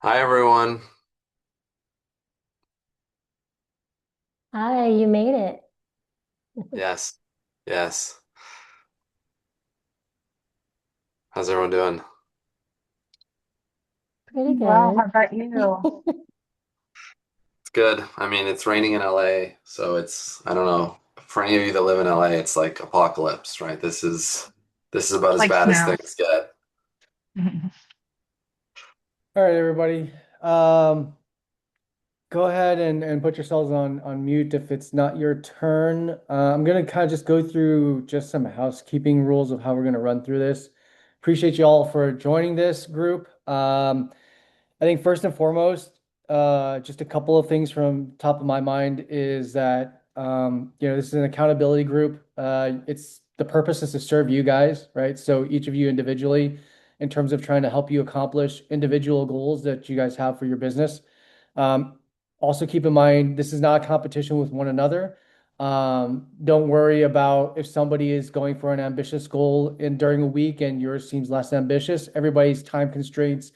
Hi everyone. Hi, you made it. Yes. Yes. How's everyone doing? Pretty Well, good. how about you? It's good. I mean, it's raining in LA, so I don't know. For any of you that live in LA, it's like apocalypse, right? This is about as Like bad as snow. things get. All right, everybody. Um, Go ahead and put yourselves on mute if it's not your turn. I'm gonna kind of just go through just some housekeeping rules of how we're gonna run through this. Appreciate you all for joining this group. I think first and foremost, just a couple of things from top of my mind is that this is an accountability group. It's the purpose is to serve you guys, right? So each of you individually, in terms of trying to help you accomplish individual goals that you guys have for your business. Um, Also keep in mind, this is not a competition with one another. Don't worry about if somebody is going for an ambitious goal in during a week and yours seems less ambitious. Everybody's time constraints,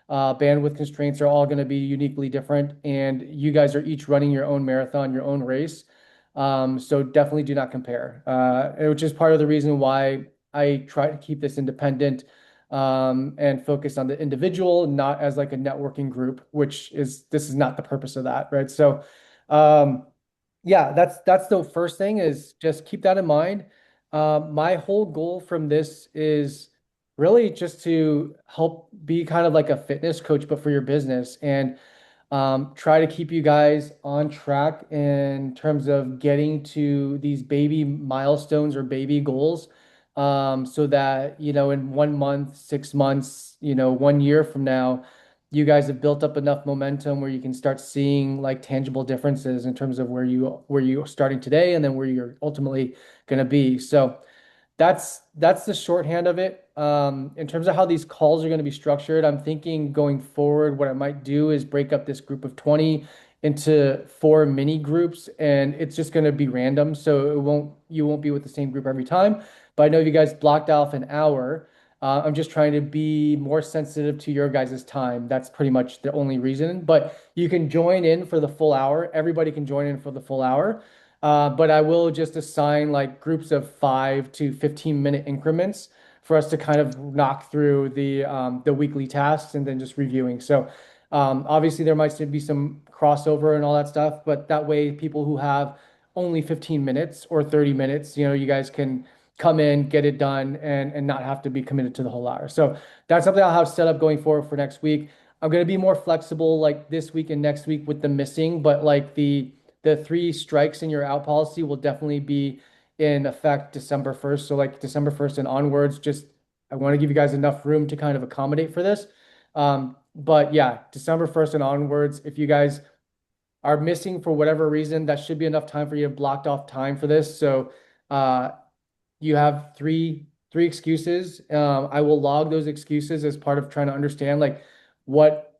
bandwidth constraints are all going to be uniquely different, and you guys are each running your own marathon, your own race. So definitely do not compare, which is part of the reason why I try to keep this independent and focus on the individual, not as like a networking group, which is this is not the purpose of that, right? So, um, yeah, that's the first thing is just keep that in mind. My whole goal from this is really just to help be kind of like a fitness coach, but for your business and try to keep you guys on track in terms of getting to these baby milestones or baby goals. So that, in 1 month, 6 months, 1 year from now, you guys have built up enough momentum where you can start seeing like tangible differences in terms of where you're starting today and then where you're ultimately going to be. So that's the shorthand of it. In terms of how these calls are going to be structured, I'm thinking going forward, what I might do is break up this group of 20 into four mini groups, and it's just going to be random. So you won't be with the same group every time. But I know you guys blocked off an hour. I'm just trying to be more sensitive to your guys' time. That's pretty much the only reason. But you can join in for the full hour. Everybody can join in for the full hour. But I will just assign like groups of 5 to 15 minute increments for us to kind of knock through the weekly tasks and then just reviewing. So obviously there might still be some crossover and all that stuff, but that way people who have only 15 minutes or 30 minutes, you guys can come in, get it done, and not have to be committed to the whole hour. So that's something I'll have set up going forward for next week. I'm going to be more flexible like this week and next week with the missing, but like the three strikes in your out policy will definitely be in effect December 1st. So like December 1st and onwards, just I want to give you guys enough room to kind of accommodate for this. But yeah, December 1st and onwards, if you guys are missing for whatever reason, that should be enough time for you to blocked off time for this. So uh, you have three excuses. I will log those excuses as part of trying to understand like what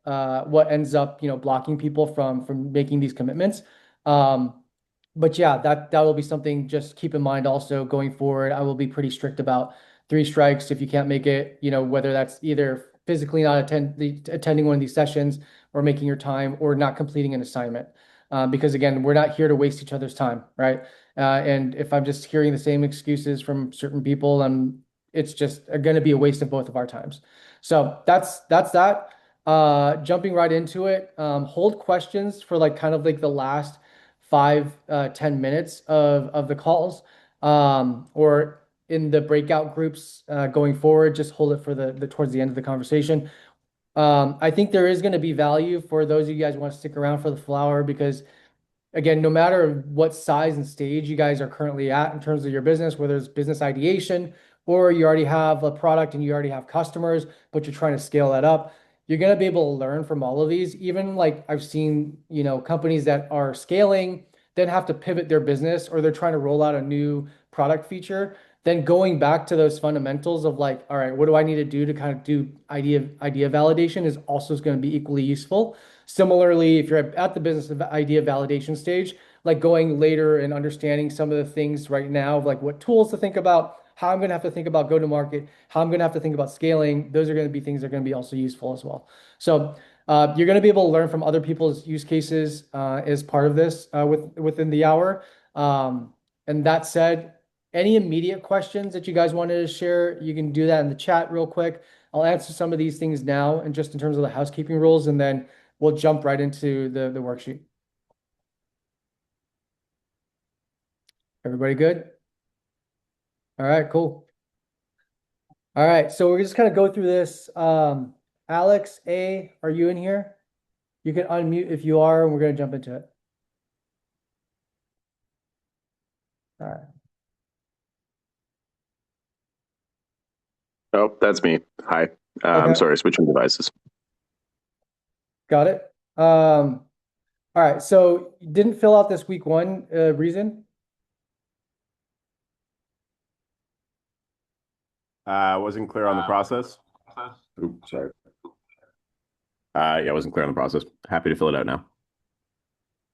ends up blocking people from making these commitments. But yeah, that will be something just keep in mind also going forward. I will be pretty strict about three strikes if you can't make it, whether that's either physically not attending one of these sessions or making your time or not completing an assignment. Because again, we're not here to waste each other's time, right? And if I'm just hearing the same excuses from certain people, it's just going to be a waste of both of our times. So that's that. Jumping right into it, hold questions for like kind of like the last 5, 10 minutes of the calls, or in the breakout groups going forward. Just hold it for the towards the end of the conversation. I think there is going to be value for those of you guys who want to stick around for the full hour because again, no matter what size and stage you guys are currently at in terms of your business, whether it's business ideation or you already have a product and you already have customers, but you're trying to scale that up, you're going to be able to learn from all of these. Even like I've seen, companies that are scaling, then have to pivot their business or they're trying to roll out a new product feature. Then going back to those fundamentals of like, all right, what do I need to do to kind of do idea validation is also going to be equally useful. Similarly, if you're at the business of idea validation stage, like going later and understanding some of the things right now, like what tools to think about, how I'm going to have to think about go to market, how I'm going to have to think about scaling, those are going to be things that are going to be also useful as well. So, You're going to be able to learn from other people's use cases as part of this within the hour. And that said, any immediate questions that you guys wanted to share, you can do that in the chat real quick. I'll answer some of these things now, and just in terms of the housekeeping rules, and then we'll jump right into the worksheet. Everybody good? All right, cool. All right, so we're just kind of go through this. Alex, A, are you in here? You can unmute if you are, and we're going to jump into it. All right. Oh, that's me. Hi. I'm Okay, sorry, switching devices. got it. All right, so you didn't fill out this week one reason? Wasn't clear on the process. Oops, sorry. Yeah, wasn't clear on the process. Happy to fill it out now.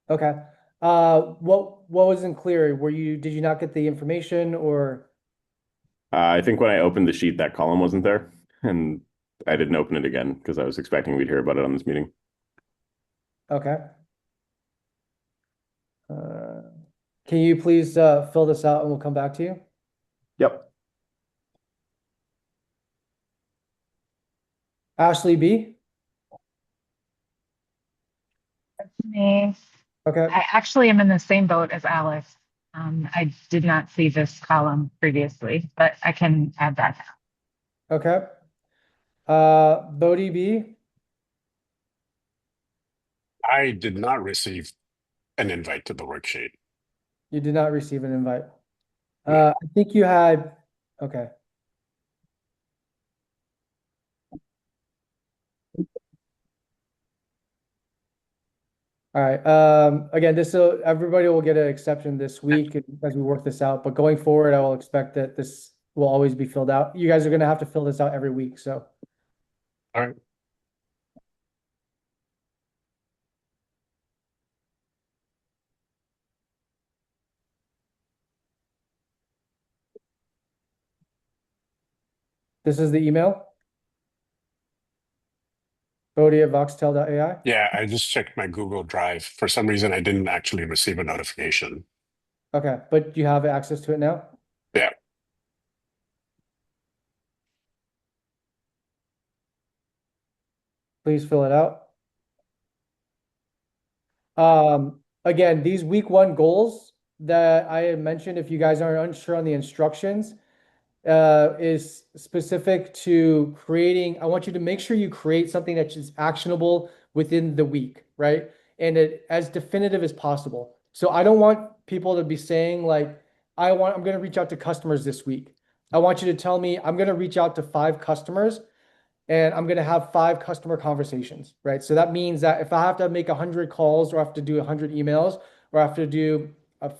Okay. What wasn't clear? Did you not get the information or? I think when I opened the sheet, that column wasn't there, and I didn't open it again because I was expecting we'd hear about it on this meeting. Okay. Uh, can you please fill this out and we'll come back to you? Yep. Ashley B. Me. Okay. I actually am in the same boat as Alice. I did not see this column previously, but I can add that now. Okay. Bodie B. I did not receive an invite to the worksheet. You did not receive an invite. No. I think you had, okay. All right. Again, everybody will get an exception this week as we work this out. But going forward, I will expect that this will always be filled out. You guys are going to have to fill this out every week. So, All right. this is the email. Bodie@voxtel.ai. Yeah, I just checked my Google Drive. For some reason, I didn't actually receive a notification. Okay, but you have access to it now? Yeah. Please fill it out. Again, these week one goals that I had mentioned, if you guys are unsure on the instructions, is specific to creating. I want you to make sure you create something that is actionable within the week, right? And as definitive as possible. So I don't want people to be saying like, I'm going to reach out to customers this week. I want you to tell me I'm going to reach out to 5 customers and I'm going to have 5 customer conversations, right? So that means that if I have to make 100 calls or I have to do 100 emails or I have to do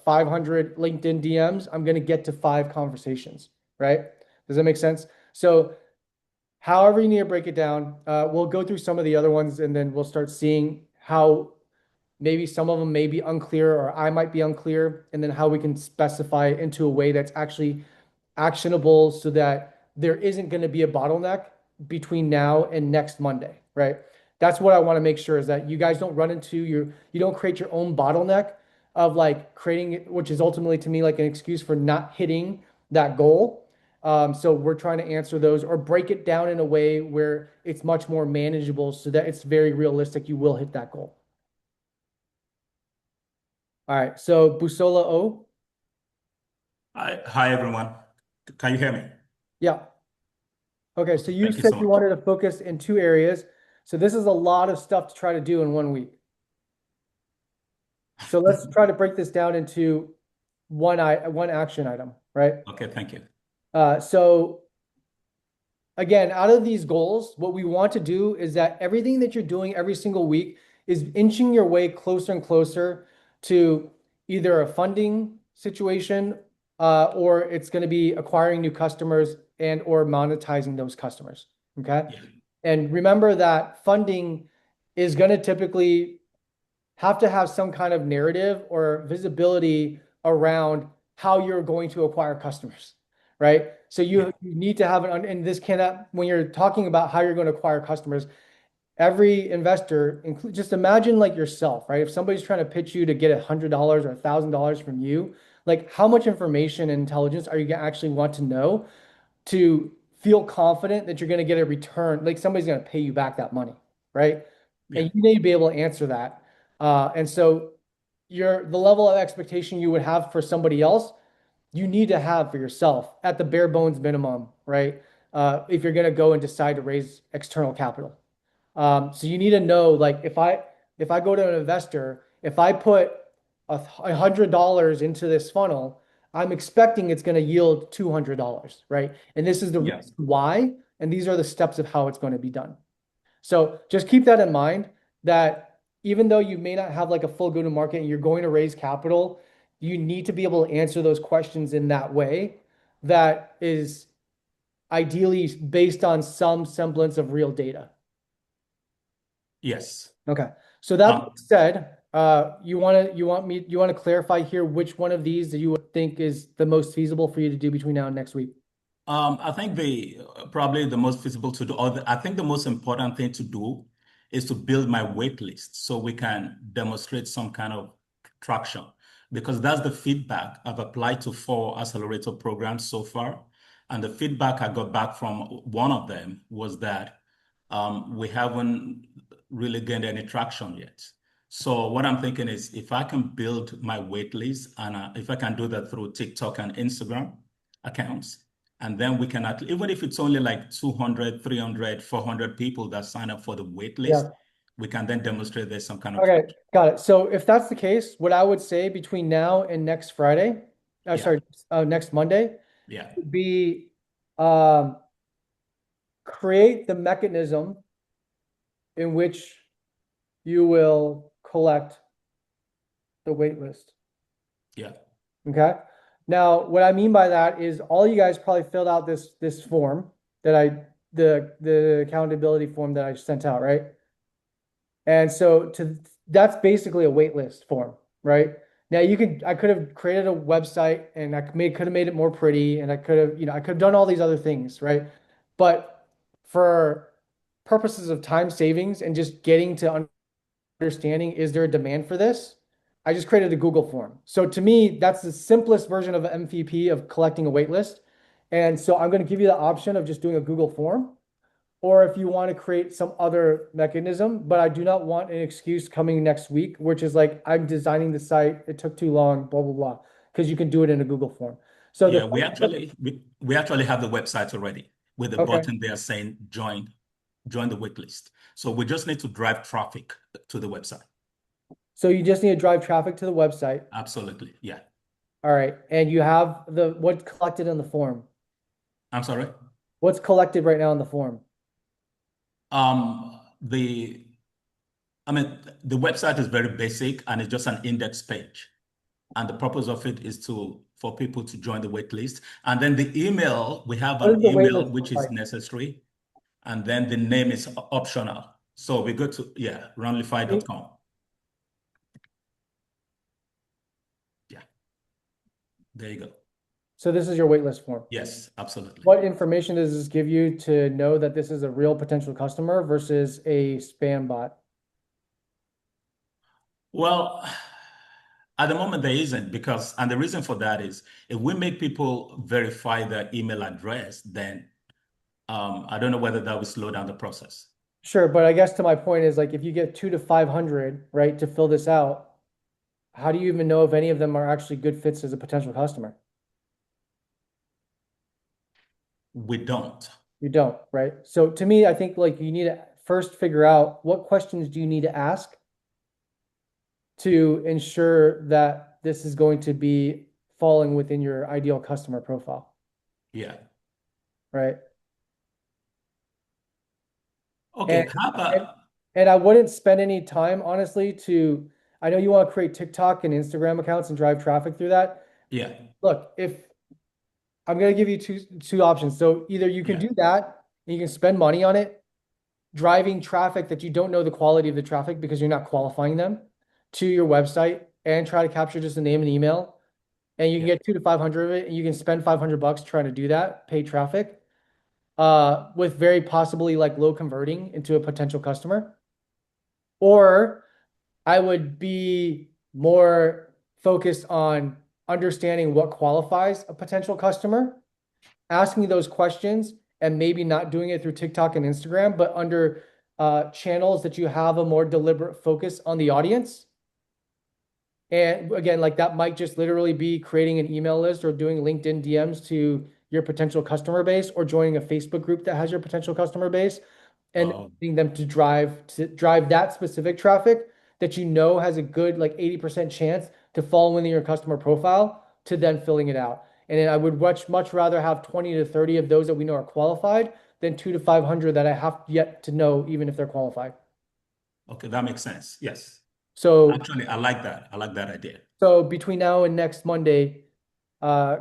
500 LinkedIn DMs, I'm going to get to 5 conversations, right? Does that make sense? So however you need to break it down, we'll go through some of the other ones and then we'll start seeing how maybe some of them may be unclear or I might be unclear, and then how we can specify it into a way that's actually actionable so that there isn't going to be a bottleneck between now and next Monday, right? That's what I want to make sure is that you guys don't run into you don't create your own bottleneck of like creating it, which is ultimately to me like an excuse for not hitting that goal. So we're trying to answer those or break it down in a way where it's much more manageable so that it's very realistic you will hit that goal. All right, so Busola O. Hi everyone. Can you hear me? Yeah. Okay, so you Thank you said so you much. wanted to focus in 2 areas. So this is a lot of stuff to try to do in one week. So let's try to break this down into one action item, right? Okay, thank you. So again, out of these goals, what we want to do is that everything that you're doing every single week is inching your way closer and closer to either a funding situation, or it's going to be acquiring new customers and or monetizing those customers. Okay. Yeah. And remember that funding is going to typically have to have some kind of narrative or visibility around how you're going to acquire customers, right? So you need to have and this cannot, when you're talking about how you're going to acquire customers, every investor, just imagine like yourself, right? If somebody's trying to pitch you to get $100 or $1,000 from you, like how much information and intelligence are you gonna actually want to know to feel confident that you're going to get a return, like somebody's going to pay you back that money, right? Yeah. And you need to be able to answer that. And so the level of expectation you would have for somebody else, you need to have for yourself at the bare bones minimum, right? If you're going to go and decide to raise external capital. So you need to know, like, if I go to an investor, if I put $100 into this funnel, I'm expecting it's going to yield $200, right? And this is the Yeah. reason why, and these are the steps of how it's going to be done. So just keep that in mind that even though you may not have like a full go-to-market and you're going to raise capital, you need to be able to answer those questions in that way that is ideally based on some semblance of real data. Yes. Okay. So that being Um, said, you want to clarify here which one of these that you would think is the most feasible for you to do between now and next week? I think probably the most feasible to do, I think the most important thing to do is to build my wait list so we can demonstrate some kind of traction because that's the feedback I've applied to 4 accelerator programs so far. And the feedback I got back from one of them was that we haven't really gained any traction yet. So what I'm thinking is if I can build my wait list and if I can do that through TikTok and Instagram accounts, and then we can, even if it's only like 200, 300, 400 people that sign up for the wait list, Yeah. we can then demonstrate there's some kind of Okay, traction. got it. So if that's the case, what I would say between now and next Friday, Yeah, sorry, next Monday, yeah, would be um, create the mechanism in which you will collect the wait list. yeah, Okay. Now, what I mean by that is all you guys probably filled out this form that the accountability form that I sent out, right? And so that's basically a wait list form, right? Now I could have created a website and could have made it more pretty and I could have, I could have done all these other things, right? But for purposes of time savings and just getting to understanding, is there a demand for this? I just created a Google form. So to me, that's the simplest version of MVP of collecting a wait list. And so I'm going to give you the option of just doing a Google form, or if you want to create some other mechanism, but I do not want an excuse coming next week, which is like, I'm designing the site, it took too long, blah, blah, blah, because you can do it in a Google form. So the yeah. We actually have the website already with the okay. button there saying join the wait list. So we just need to drive traffic to the website. So you just need to drive traffic to the website. Absolutely. Yeah. All right. And you have what's collected in the form. I'm sorry. What's collected right now in the form? Um, the I mean, the website is very basic and it's just an index page. And the purpose of it is for people to join the wait list. And then the email, we have What an does the wait email list which look is like? necessary. And then the name is optional. So we go to, yeah, runlify.com. Yeah, there you go. So this is your wait list form. Yes, absolutely. What information does this give you to know that this is a real potential customer versus a spam bot? Well, at the moment there isn't and the reason for that is if we make people verify their email address, then I don't know whether that will slow down the process. Sure, but I guess to my point is like if you get 2 to 500, right, to fill this out, how do you even know if any of them are actually good fits as a potential customer? We don't. You don't, right? So to me, I think like you need to first figure out what questions do you need to ask to ensure that this is going to be falling within your ideal customer profile, Yeah. right? Okay. And How and, about and I wouldn't spend any time, honestly, I know you want to create TikTok and Instagram accounts and drive traffic through that. yeah, Look, if I'm going to give you two options. So either you can yeah, do that and you can spend money on it, driving traffic that you don't know the quality of the traffic because you're not qualifying them to your website and try to capture just a name and email. And you can yeah, get 2 to 500 of it and you can spend $500 trying to do that, pay traffic. with very possibly like low converting into a potential customer. Or I would be more focused on understanding what qualifies a potential customer, asking those questions, and maybe not doing it through TikTok and Instagram, but under channels that you have a more deliberate focus on the audience. And again, like that might just literally be creating an email list or doing LinkedIn DMs to your potential customer base or joining a Facebook group that has your potential customer base and Oh, getting them to drive that specific traffic that you know has a good like 80% chance to fall within your customer profile to then filling it out. And then I would much rather have 20 to 30 of those that we know are qualified than 2 to 500 that I have yet to know even if they're qualified. okay, that makes sense. Yes. So Actually, I like that. I like that idea. so between now and next Monday, uh,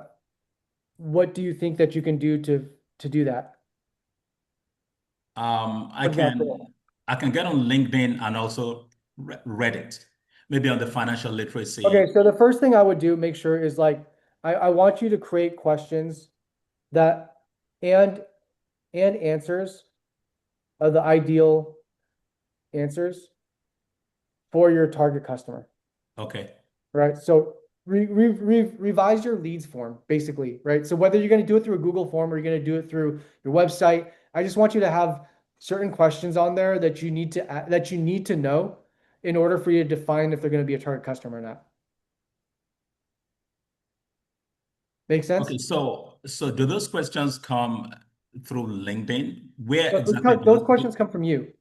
what do you think that you can do to do that? I For example, can get on LinkedIn and also Reddit, maybe on the financial okay, literacy. so the first thing I would do, make sure is like I want you to create questions that and and answers of the ideal answers for your target customer, Okay. right? So revise your leads form basically, right? So whether you're going to do it through a Google form or you're going to do it through your website, I just want you to have certain questions on there that you need to know in order for you to define if they're going to be a target customer or not. Make sense? Okay. So do those questions come through LinkedIn? Where But exactly those questions come from you.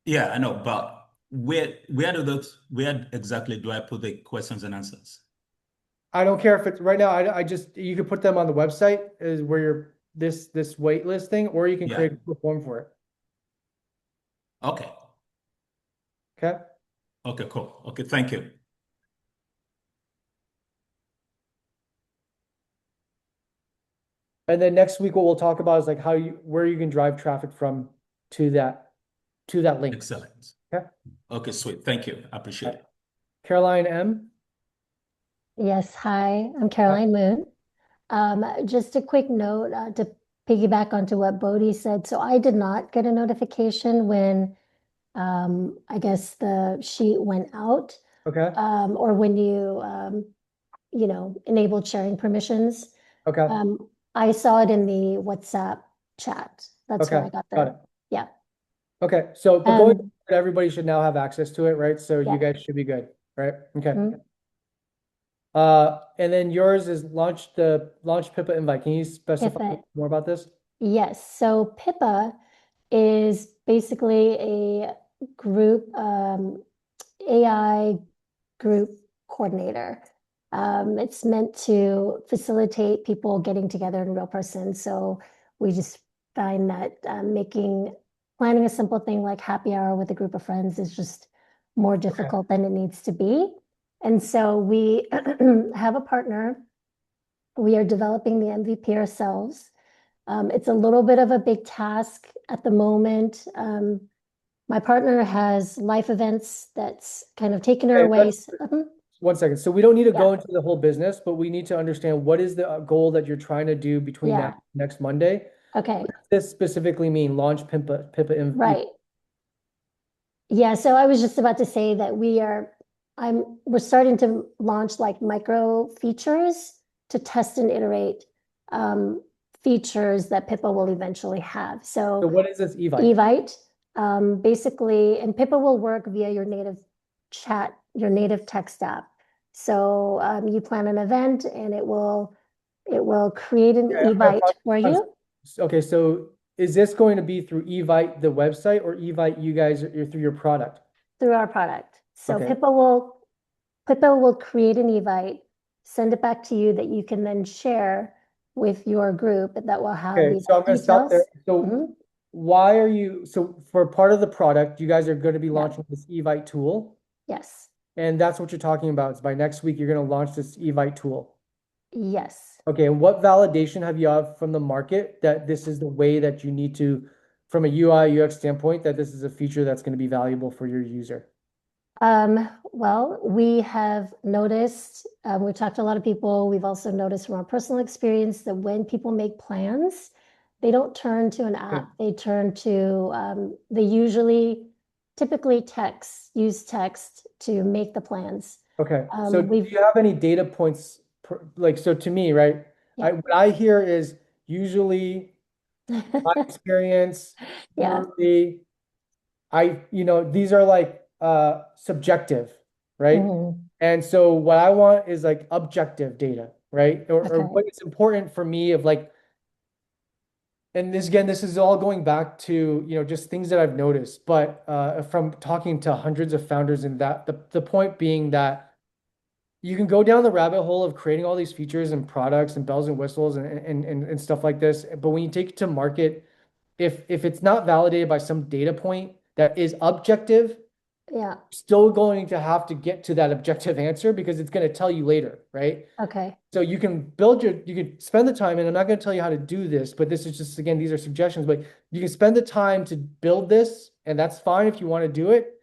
yeah, I know, but where exactly do I put the questions and answers? I don't care if it's right now. I just you can put them on the website is where you're this wait list thing, or you can Yeah. create a form for it. Okay. Okay. Okay, cool. Okay, thank you. And then next week, what we'll talk about is like where you can drive traffic from to that link. Excellent. Okay. Okay, sweet. Thank you. I appreciate it. Caroline M. Yes, hi, I'm Caroline Moon. Just a quick note to piggyback onto what Bodhi said. So I did not get a notification when I guess the sheet went out Okay. or when you enabled sharing permissions. Okay. I saw it in the WhatsApp chat. That's where Okay. I got Got it. yeah. Okay. So, but going, Um, everybody should now have access to it, right? So you yeah. guys should be good, right? Okay. Mhm. And then yours is launch Pippa invite. Can you specify Pippa. more about this? Yes. So Pippa is basically a group AI group coordinator. It's meant to facilitate people getting together in real person. So we just find that planning a simple thing like happy hour with a group of friends is just more difficult than it needs to be. And so we have a partner. We are developing the MVP ourselves. It's a little bit of a big task at the moment. My partner has life events that's kind of taken her Okay, away. let's, Mhm. 1 second. So we don't need to go Yeah, into the whole business, but we need to understand what is the goal that you're trying to do between now yeah. and next Monday? Okay, What does this specifically mean? Launch Pippa right. Yeah, so I was just about to say that we're starting to launch like micro features to test and iterate um, features that Pippa will eventually have. So So what is this Evite? Evite, basically, and Pippa will work via your native chat, your native text app. So you plan an event and it will create an Okay, I'm gonna Evite for pause. you Okay, so is this going to be through Evite, the website, or Evite you guys are through your product? through our product. So Okay. Pippa will create an Evite, send it back to you that you can then share with your group that will have Okay, the so I'm gonna stop there. details. So Mhm. so for part of the product, you guys are going to be Yeah. launching this Evite tool, Yes. and that's what you're talking about. It's by next week you're going to launch this Evite tool. Yes. Okay, and what validation have you have from the market that this is the way that you need to, from a UI UX standpoint, that this is a feature that's going to be valuable for your user? Well, we have noticed, we've talked to a lot of people. We've also noticed from our personal experience that when people make plans, They don't turn to an Okay. app. They turn to, they usually typically use text to make the plans. Okay. So do We've, you have any data points like so to me, right? yeah. What I hear is usually my experience, Yeah. yearly, these are like subjective, right? Mhm. And so what I want is like objective data, right? Or Okay. what is important for me of like, and this again, this is all going back to, just things that I've noticed, but from talking to hundreds of founders and that the point being that you can go down the rabbit hole of creating all these features and products and bells and whistles and stuff like this. But when you take it to market, if it's not validated by some data point that is objective, Yeah. still going to have to get to that objective answer because it's going to tell you later, right? Okay. So you can you can spend the time, and I'm not going to tell you how to do this, but this is just, again, these are suggestions, but you can spend the time to build this, and that's fine if you want to do it.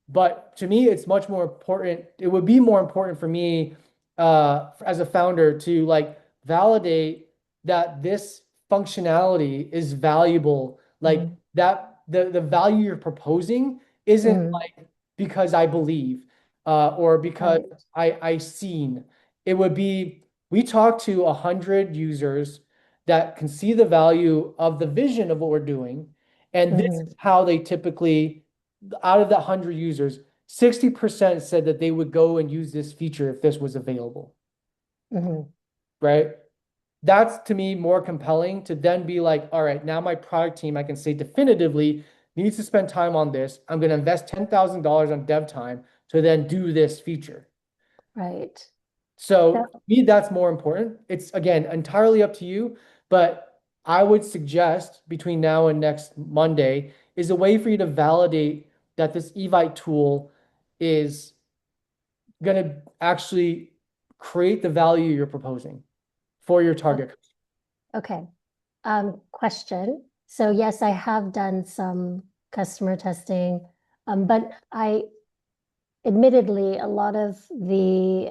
But to me, it's much more important. It would be more important for me as a founder to like validate that this functionality is valuable. Like Mhm. that the value you're proposing isn't Mhm. like because I believe or because Right. I seen. It would be we talk to 100 users that can see the value of the vision of what we're doing, and this Mhm. is how they typically out of the 100 users, 60% said that they would go and use this feature if this was available, Mhm. right? That's to me more compelling to then be like, all right, now my product team, I can say definitively needs to spend time on this. I'm going to invest $10,000 on dev time to then do this feature. Right. So That, to me, that's more important. It's again entirely up to you, but I would suggest between now and next Monday is a way for you to validate that this Evite tool is going to actually create the value you're proposing for your target. okay. Question. So yes, I have done some customer testing, but I admittedly, a lot of the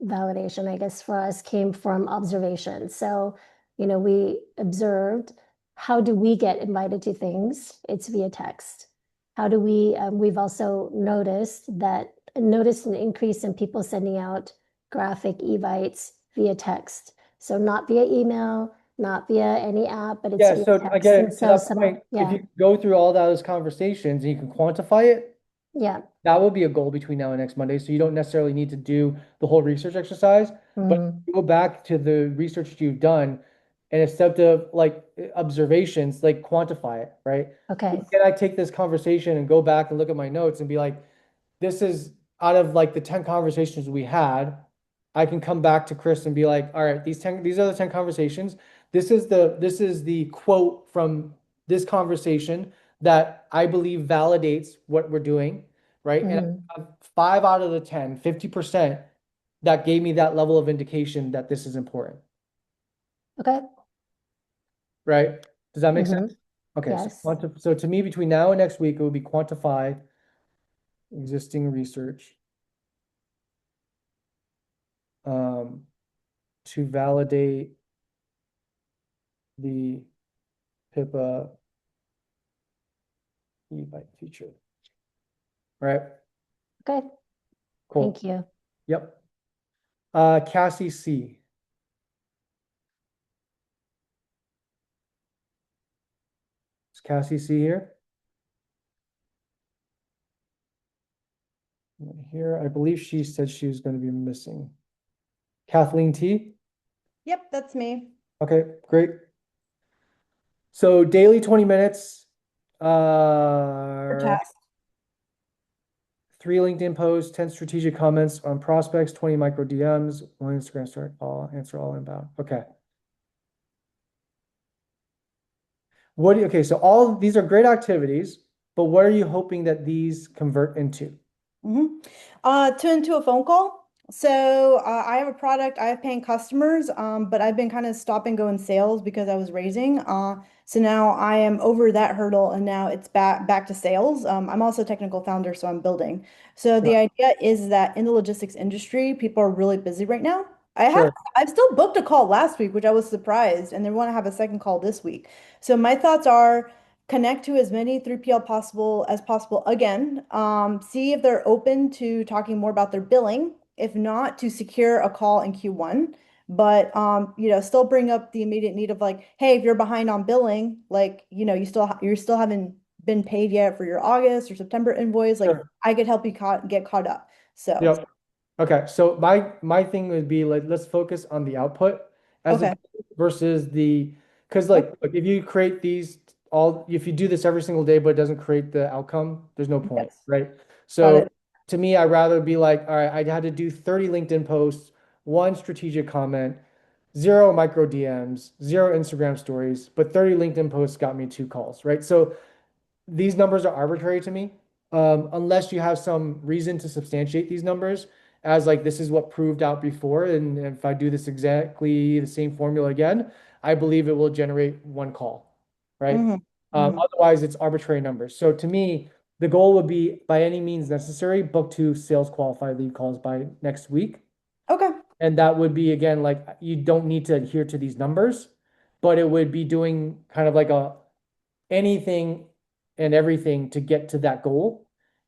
validation, I guess, for us came from observation. So, we observed how do we get invited to things? It's via text. How do we've also noticed an increase in people sending out graphic evites via text. So not via email, not via any app, but it's Yeah, via so text. again, And to so that point, if yeah, you go through all those conversations and you can quantify it, yeah. that will be a goal between now and next Monday. So you don't necessarily need to do the whole research exercise, but Mhm. go back to the research that you've done and instead of like observations, like quantify it, right? Okay. Can I take this conversation and go back and look at my notes and be like, this is out of like the 10 conversations we had, I can come back to Chris and be like, all right, these are the 10 conversations. This is the quote from this conversation that I believe validates what we're doing, right? And Mhm. I have 5 out of the 10, 50% that gave me that level of indication that this is important, Okay. right? Does that make Hmm. sense? Okay, so Yes. so to me, between now and next week, it would be quantify existing research um, to validate the HIPAA e-bike feature. Right? Okay. Cool. Thank you. Yep. Cassie C. Is Cassie C here? Here, I believe she said she was going to be missing. Kathleen T. Yep, that's me. Okay, great. So daily 20 minutes, For test. 3 LinkedIn posts, 10 strategic comments on prospects, 20 micro DMs, 1 Instagram story, answer all inbound. Okay. Okay, so all these are great activities, but what are you hoping that these convert into? Turn into a phone call. So I have a product, I have paying customers, but I've been kind of stop and go in sales because I was raising. So now I am over that hurdle and now it's back to sales. I'm also a technical founder, so I'm building. So the idea is that in the logistics industry, people are really busy right now. I have Sure. I've still booked a call last week, which I was surprised, and they want to have a second call this week. So my thoughts are connect to as many 3PL possible as possible again. See if they're open to talking more about their billing. If not, to secure a call in Q1. But still bring up the immediate need of like, hey, if you're behind on billing, like, you still haven't been paid yet for your August or September invoice, like Sure. I could help you get caught up. So, Yep. Okay, so my thing would be like let's focus on the output as a okay. versus the because Okay. like if you create these all if you do this every single day but it doesn't create the outcome, there's no point, Yes. right? Got So it. to me, I'd rather be like, all right, I had to do 30 LinkedIn posts, one strategic comment, zero micro DMs, zero Instagram stories, but 30 LinkedIn posts got me 2 calls, right? So these numbers are arbitrary to me, unless you have some reason to substantiate these numbers as like this is what proved out before, and if I do this exactly the same formula again, I believe it will generate 1 call, right? Hmm. Hmm. Otherwise, it's arbitrary numbers. So to me, the goal would be by any means necessary, book 2 sales qualified lead calls by next week. Okay. And that would be again, like you don't need to adhere to these numbers, but it would be doing kind of like a anything and everything to get to that goal.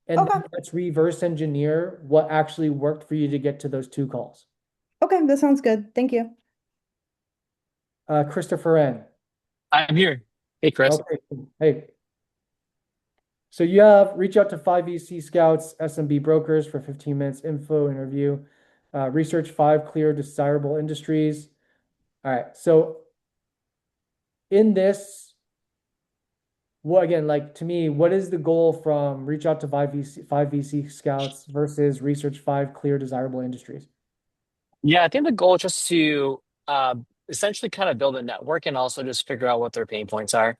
And Okay. then let's reverse engineer what actually worked for you to get to those 2 calls. Okay. That sounds good. Thank you. Christopher N. I'm here. Hey, Chris. Okay. Hey. So you have reach out to 5 VC scouts, SMB brokers for 15 minutes info interview. Research 5 clear desirable industries. All right. So in this, what again, like to me, what is the goal from reach out to 5 VC scouts versus research 5 clear desirable industries? Yeah, I think the goal is just to essentially kind of build a network and also just figure out what their pain points are.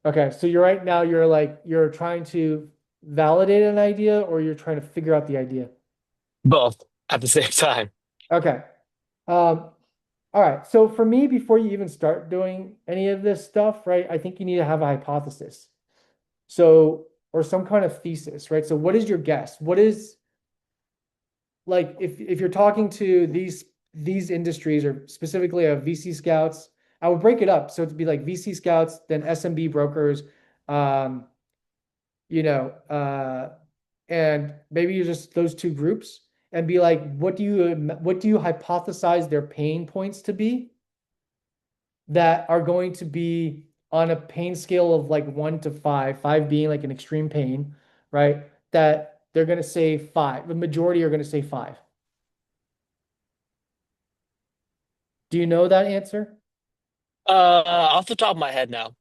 Okay, so you're right now you're like you're trying to validate an idea or you're trying to figure out the idea. Both at the same time. Okay. Um, all right. So for me, before you even start doing any of this stuff, right, I think you need to have a hypothesis. So, or some kind of thesis, right? So what is your guess? What is like if you're talking to these industries or specifically VC scouts, I would break it up. So it'd be like VC scouts, then SMB brokers, um, you know, and maybe you just those 2 groups and be like, what do you hypothesize their pain points to be that are going to be on a pain scale of like 1 to 5, 5 being like an extreme pain, right? That they're going to say 5. The majority are going to say 5. Do you know that answer? Off the top of my head now.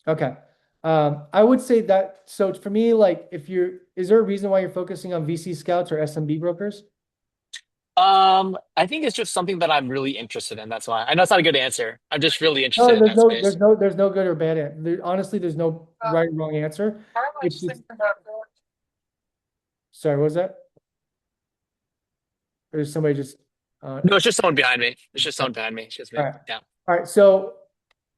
Okay. I would say that, so for me, like if is there a reason why you're focusing on VC scouts or SMB brokers? I think it's just something that I'm really interested in. That's why. I know it's not a good answer. I'm just really No, interested in that space. there's no good or bad answer. Honestly, there's no right or wrong answer. It's just, sorry, what was that? Or is somebody just, No, it's just someone behind me. It's just all someone behind me. It's just me. right. Yeah. All right. So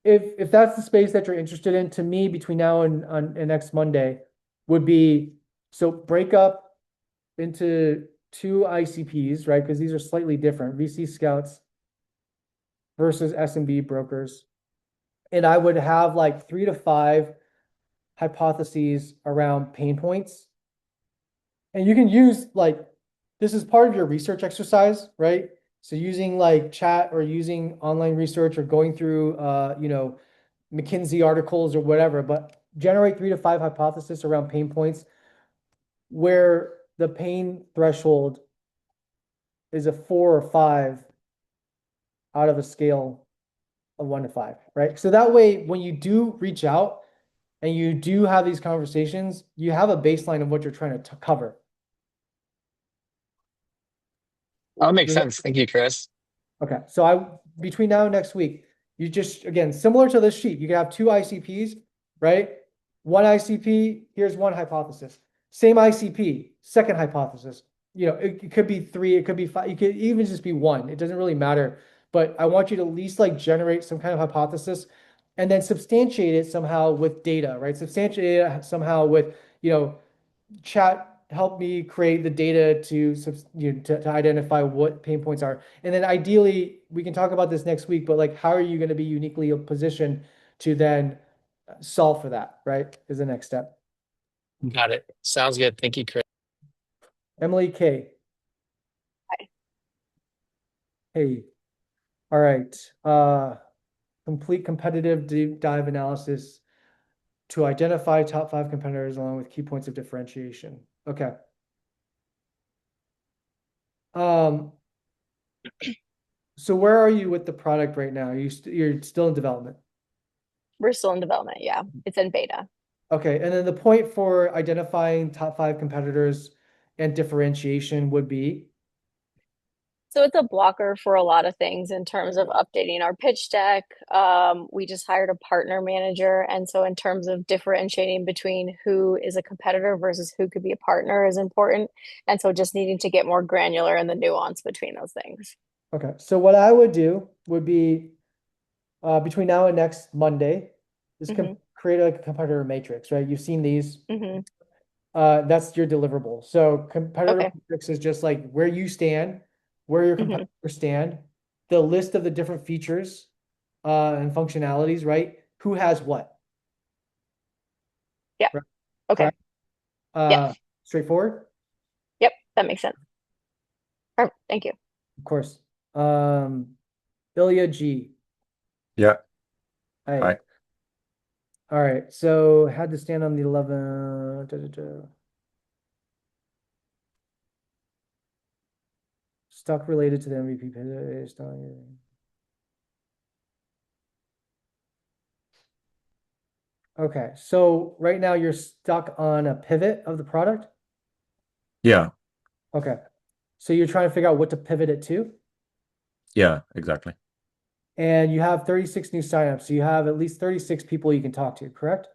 if that's the space that you're interested in, to me, between now and next Monday would be, so break up into 2 ICPs, right? Because these are slightly different, VC scouts versus SMB brokers. And I would have like 3 to 5 hypotheses around pain points. And you can use like this is part of your research exercise, right? So using like chat or using online research or going through McKinsey articles or whatever, but generate 3 to 5 hypotheses around pain points where the pain threshold is a 4 or 5 out of a scale of 1 to 5, right? So that way, when you do reach out and you do have these conversations, you have a baseline of what you're trying to cover. That makes sense. Thank you, Chris. Okay, so between now and next week, you just again similar to this sheet, you can have 2 ICPs, right? One ICP, here's one hypothesis. Same ICP, second hypothesis. It could be 3, it could be 5, it could even just be 1. It doesn't really matter. But I want you to at least like generate some kind of hypothesis and then substantiate it somehow with data, right? Substantiate it somehow with, chat help me create the data to identify what pain points are. And then ideally, we can talk about this next week, but like, how are you going to be uniquely positioned to then solve for that, right? Is the next step. Got it. Sounds good. Thank you, Chris. Emily K. Hi. Hey. All right. Complete competitive deep dive analysis to identify top 5 competitors along with key points of differentiation. Okay. So where are you with the product right now? You're still in development. We're still in development. Yeah, it's in beta. Okay, and then the point for identifying top 5 competitors and differentiation would be? So it's a blocker for a lot of things in terms of updating our pitch deck. We just hired a partner manager. And so in terms of differentiating between who is a competitor versus who could be a partner is important. And so just needing to get more granular in the nuance between those things. Okay, so what I would do would be between now and next Monday, just create a competitor matrix, right? You've seen these. That's your deliverable. So competitor matrix is just like where you stand, where your competitors stand, the list of the different features and functionalities, right? Who has what? Yeah. Right. Okay. Yeah. Straightforward? Yep, that makes sense. Perfect. Thank you. Of course. Ilya G. Yeah. Hi. Hi. All right. So had to stand on the 11. Stuck related to the MVP pivot. Okay. So right now you're stuck on a pivot of the product? Yeah. Okay. So you're trying to figure out what to pivot it to? Yeah, exactly. And you have 36 new signups. So you have at least 36 people you can talk to, correct?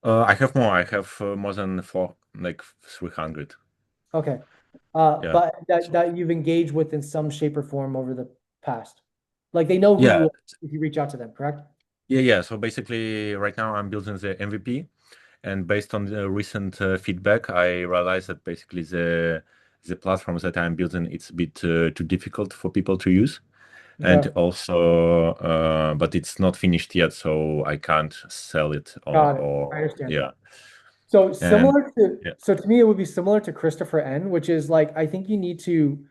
I have more. I have more than 300. Okay. Yeah. But that you've engaged with in some shape or form over the past. Like they know who Yeah. you are if you reach out to them, correct? Yeah. So basically, right now I'm building the MVP, and based on the recent feedback, I realized that basically the platform that I'm building it's a bit too difficult for people to use, and also, but it's not finished yet, so I can't sell it Got it. I understand. yeah. So And so to me, it would be similar to Christopher N, which is like, I think you need to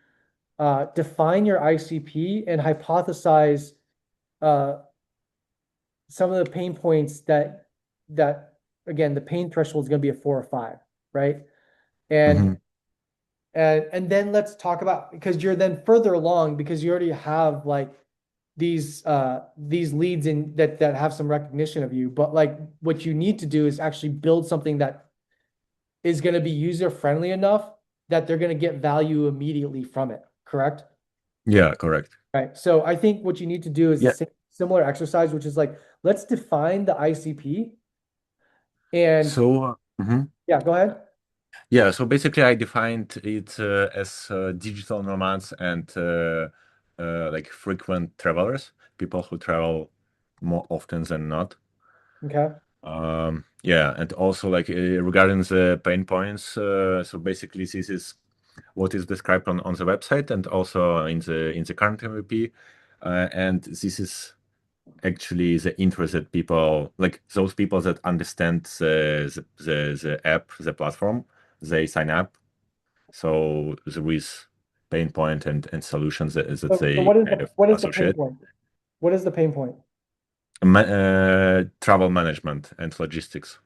define your ICP and hypothesize some of the pain points that again, the pain threshold is going to be a 4 or 5, right? And and then let's talk about, because you're then further along because you already have like these leads in that have some recognition of you, but like what you need to do is actually build something that is going to be user friendly enough that they're going to get value immediately from it, correct? yeah, correct. Right. So I think what you need to do is Yeah. a similar exercise, which is like, let's define the ICP. And So yeah, go ahead. yeah, so basically I defined it as digital nomads and like frequent travelers, people who travel more often than not. Okay. Yeah, and also like regarding the pain points, so basically this is what is described on the website and also in the current MVP, and this is actually the interested people, like those people that understand the app, the platform, they sign up. So there is pain point and solutions that So they what is kind of the pain associate. point? What is the pain point? Travel management and logistics.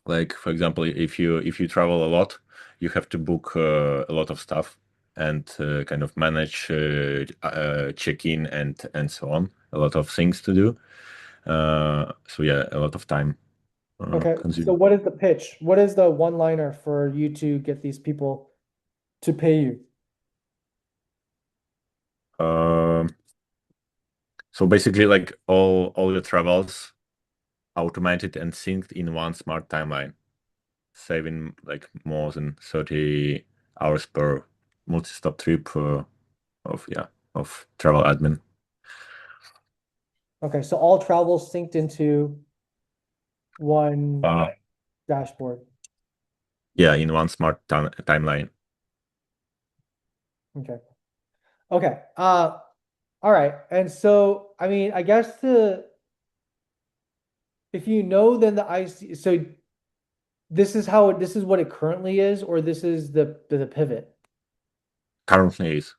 Like for example, if you travel a lot, you have to book a lot of stuff and kind of manage check-in and so on. A lot of things to do. So yeah, a lot of time Okay. So consumed. what is the pitch? What is the one-liner for you to get these people to pay you? So basically, like all your travels automated and synced in one smart timeline, saving like more than 30 hours per multi-stop trip of travel admin. Okay, so all travel synced into one dashboard. Yeah, in one smart timeline. Okay. Okay. All right. And so, I mean, I guess if you know, then the IC, so this is what it currently is, or this is the pivot. Currently is.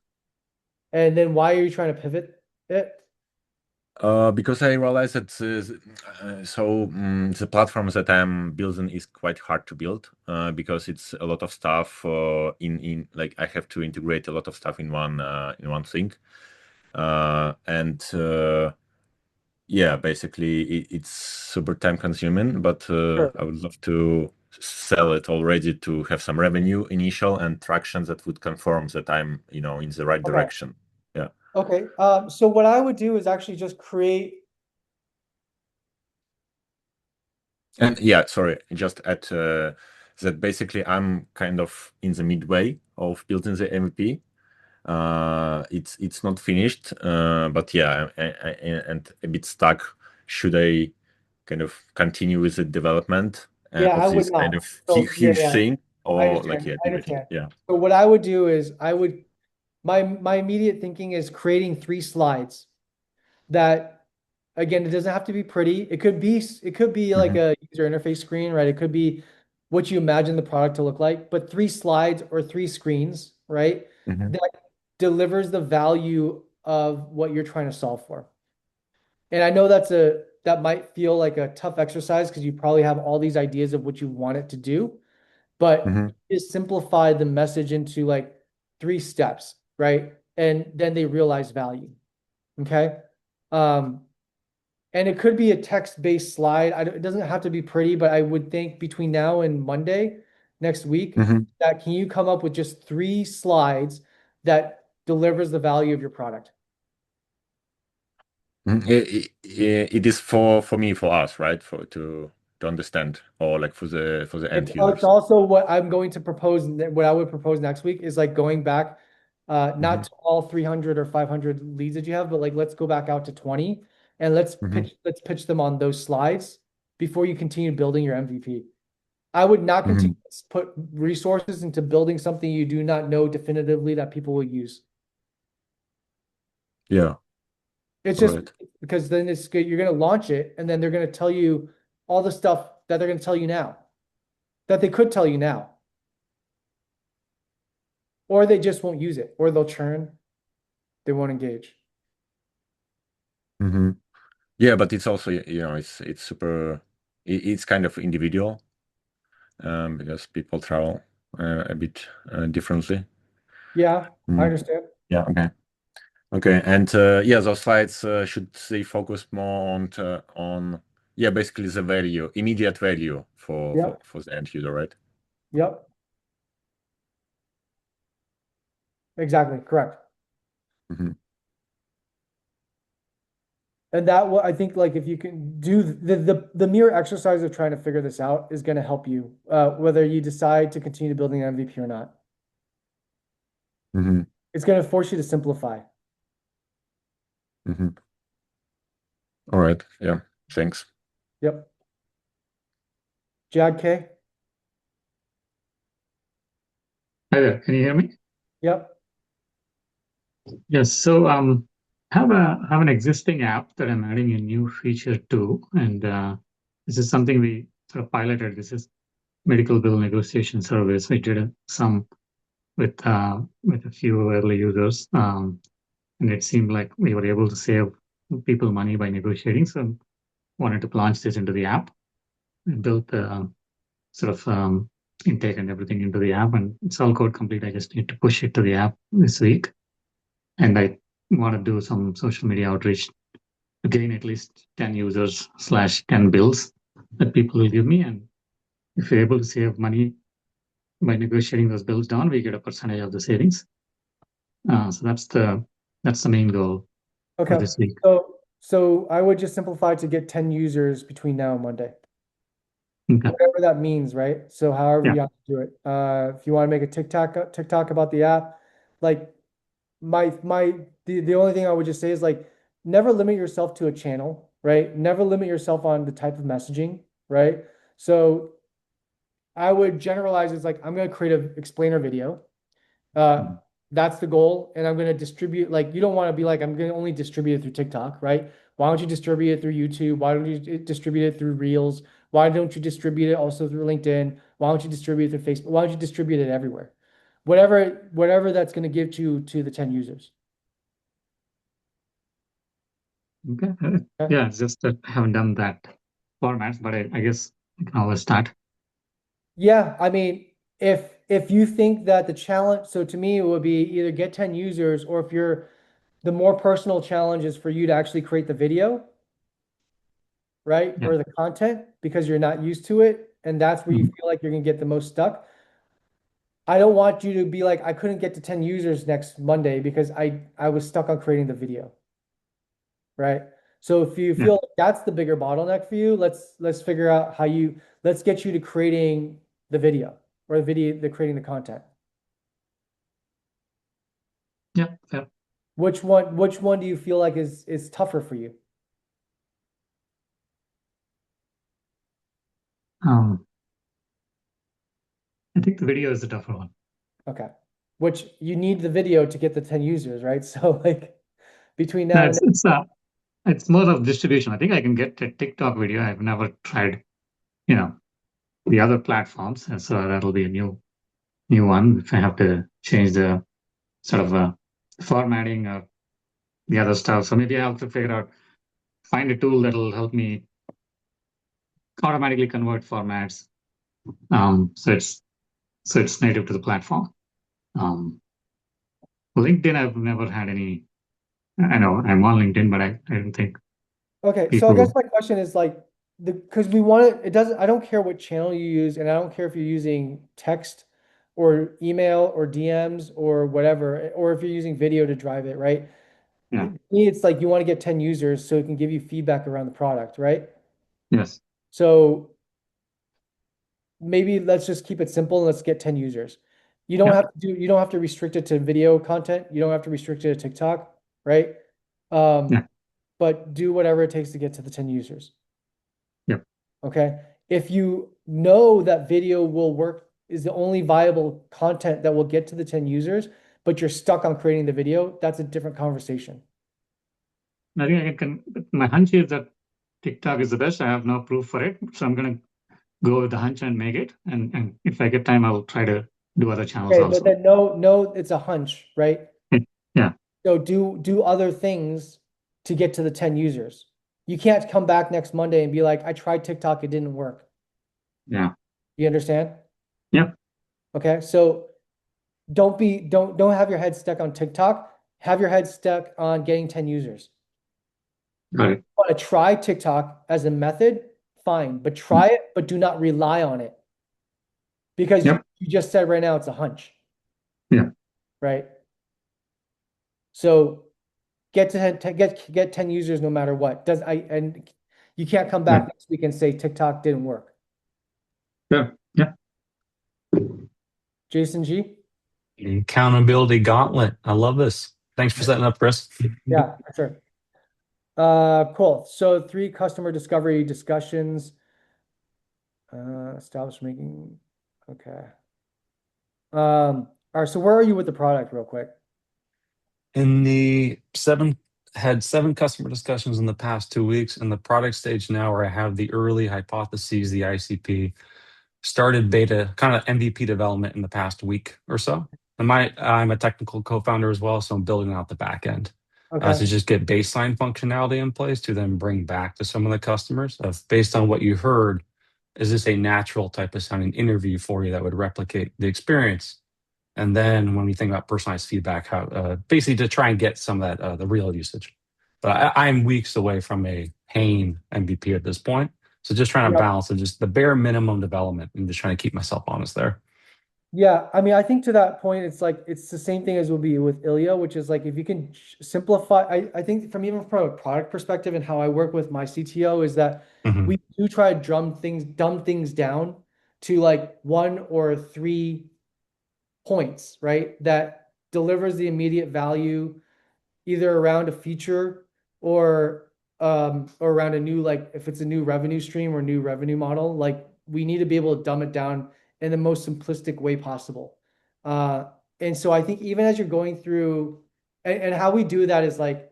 And then why are you trying to pivot it? Because I realized that the platforms that I'm building is quite hard to build because it's a lot of stuff in like I have to integrate a lot of stuff in one thing, and yeah, basically it's super time consuming. But Sure. I would love to sell it already to have some revenue initial and traction that would confirm that I'm in the right Okay. direction. Yeah. Okay. So what I would do is actually just create. And yeah, sorry, just add that basically I'm kind of in the midway of building the MVP. It's not finished, but yeah, and a bit stuck. Should I kind of continue with the development Yeah, I of would this kind not. of So yeah, huge yeah, thing, I or like understand. yeah, I leave it? understand. Yeah. So what I would do is my immediate thinking is creating 3 slides that, again, it doesn't have to be pretty. It could be like Mhm. a user interface screen, right? It could be what you imagine the product to look like, but 3 slides or 3 screens, right? Mhm. That delivers the value of what you're trying to solve for. And I know that might feel like a tough exercise because you probably have all these ideas of what you want it to do, but Mhm. just simplify the message into like 3 steps, right? And then they realize value. Okay. Um, and it could be a text-based slide. It doesn't have to be pretty, but I would think between now and Monday next week, Mhm. that can you come up with just 3 slides that delivers the value of your product? Mhm. It is for me, for us, right? To understand, or like for the end It's users. also what I'm going to propose, what I would propose next week is like going back, not Mhm. to all 300 or 500 leads that you have, but like let's go back out to 20 and Mhm. let's pitch them on those slides before you continue building your MVP. I would not continue Mhm. to put resources into building something you do not know definitively that people will use. Yeah. It's All just right. because then you're going to launch it and then they're going to tell you all the stuff that they're going to tell you now, that they could tell you now, or they just won't use it, or they'll churn, they won't engage. Mhm. Yeah, but it's also it's super. It's kind of individual because people travel a bit differently. Yeah, I Mm. understand. Yeah. Okay. Okay. And yeah, those slides should they focus more on yeah, basically the value, immediate value for Yep, the end user, right? yep, exactly, correct. Hmm. And that will, I think, like if you can do the mere exercise of trying to figure this out is going to help you, whether you decide to continue building an MVP or not. Hmm. It's going to force you to simplify. Hmm. All right. Yeah. Thanks. Yep. Jag K. Hi there, can you hear me? Yep. Yes, so have an existing app that I'm adding a new feature to, and this is something we sort of piloted. This is medical bill negotiation service. We did some with a few early users, and it seemed like we were able to save people money by negotiating. So wanted to launch this into the app. We built the sort of intake and everything into the app, and it's all code complete. I just need to push it to the app this week. And I want to do some social media outreach to gain at least 10 users slash 10 bills that people will give me. And if we're able to save money by negotiating those bills down, we get a percentage of the savings. So that's the main goal for Okay. this week. So I would just simplify to get 10 users between now and Monday. Okay. Whatever that means, right? So however Yeah. you have to do it. If you want to make a TikTok about the app, like the only thing I would just say is like never limit yourself to a channel, right? Never limit yourself on the type of messaging, right? So I would generalize it's like I'm going to create an explainer video. That's the goal. And I'm going to distribute, like, you don't want to be like, I'm going to only distribute it through TikTok, right? Why don't you distribute it through YouTube? Why don't you distribute it through Reels? Why don't you distribute it also through LinkedIn? Why don't you distribute it through Facebook? Why don't you distribute it everywhere? Whatever that's going to give to the 10 users. Okay. Yeah, it's just that I haven't done that format, but I guess I can always start. Yeah, I mean, if you think that the challenge, so to me, it would be either get 10 users, or if you're the more personal challenge is for you to actually create the video, right? Yeah. Or the content because you're not used to it. And that's where you feel like you're gonna get the most stuck. I don't want you to be like, I couldn't get to 10 users next Monday because I was stuck on creating the video. Right. So if you feel like that's the bigger bottleneck for you, let's figure out how let's get you to creating the video or the creating the content. Yeah. Yeah. Which one do you feel like is tougher for you? I think the video is the tougher one. Okay. Which you need the video to get the 10 users, right? So like between No, now and it's more of distribution. I think I can get a TikTok video. I've never tried, the other platforms, and so that'll be a new one. If I have to change the sort of formatting or the other stuff, so maybe I have to find a tool that'll help me automatically convert formats. So it's native to the platform. LinkedIn, I've never had any. I know I'm on LinkedIn, but I don't think okay, so I guess people. my question is like because we want it doesn't I don't care what channel you use, and I don't care if you're using text or email or DMs or whatever, or if you're using video to drive it, right? Yeah. To me, it's like you want to get 10 users so it can give you feedback around the product, right? Yes. So maybe let's just keep it simple and let's get 10 users. You don't Yep. have to you don't have to restrict it to video content. You don't have to restrict it to TikTok, right? Yeah. But do whatever it takes to get to the 10 users. Yep. Okay. If you know that video will work, is the only viable content that will get to the 10 users, but you're stuck on creating the video, that's a different conversation. I think my hunch is that TikTok is the best. I have no proof for it, so I'm gonna go with the hunch and make it. And if I get time, I'll try to do other channels Okay, but also. then no, it's a hunch, right? Yeah. So do other things to get to the 10 users. You can't come back next Monday and be like, I tried TikTok, it didn't work. Yeah. You understand? Yep. Okay, so don't have your head stuck on TikTok. Have your head stuck on getting 10 users. Got it. Want to try TikTok as a method, fine, but try it, but do not rely on it. Because Yep. you just said right now it's a hunch. Yeah. Right? So get 10 users no matter what. And you can't come back next week and say TikTok didn't work. Yeah. Yeah. Jason G? Accountability gauntlet. I love this. Thanks for setting up, Chris. Yeah, sure. Cool. So 3 customer discovery discussions. Establish making. Okay. All right. So where are you with the product, real quick? Had 7 customer discussions in the past 2 weeks, and the product stage now where I have the early hypotheses, the ICP, started beta kind of MVP development in the past week or so. And I'm a technical co-founder as well, so I'm building out the back end Okay. to just get baseline functionality in place to then bring back to some of the customers. Based on what you heard, is this a natural type of sounding interview for you that would replicate the experience? And then when we think about personalized feedback, how basically to try and get some of that the real usage. But I'm weeks away from a paying MVP at this point. So just trying to Yeah. balance just the bare minimum development and just trying to keep myself honest there. Yeah, I mean, I think to that point, it's like it's the same thing as will be with Ilya, which is like if you can simplify. I think from even from a product perspective and how I work with my CTO is that Mhm. we do try to dumb things down to like 1 or 3 points, right? That delivers the immediate value either around a feature or around a new, like if it's a new revenue stream or new revenue model, like we need to be able to dumb it down in the most simplistic way possible. And so I think even as you're going through, and how we do that is like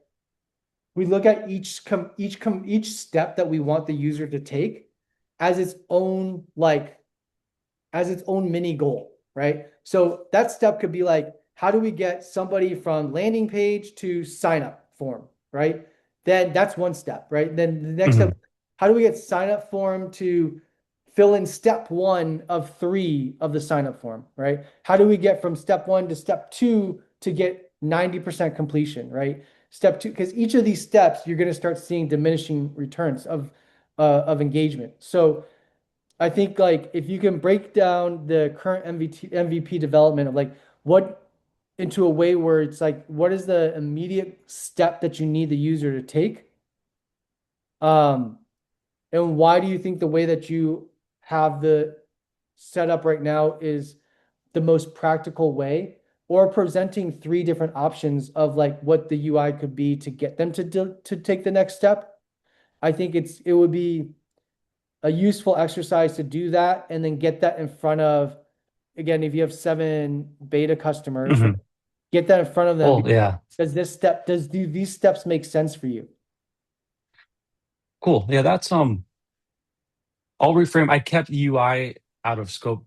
we look at each step that we want the user to take as its own mini goal, right? So that step could be like, how do we get somebody from landing page to sign up form, right? Then that's one step, right? Then the next step, how do we get sign up form to fill in step 1 of 3 of the sign up form, right? How do we get from step 1 to step 2 to get 90% completion, right? Step 2, because each of these steps, you're going to start seeing diminishing returns of engagement. So I think like if you can break down the current MVP development of like what into a way where it's like what is the immediate step that you need the user to take? And why do you think the way that you have the setup right now is the most practical way? Or presenting 3 different options of like what the UI could be to get them to take the next step. I think it would be a useful exercise to do that and then get that in front of, again, if you have 7 beta customers, right, get that in front of them. Well, yeah. Do these steps make sense for you? Cool. Yeah, that's I'll reframe. I kept UI out of scope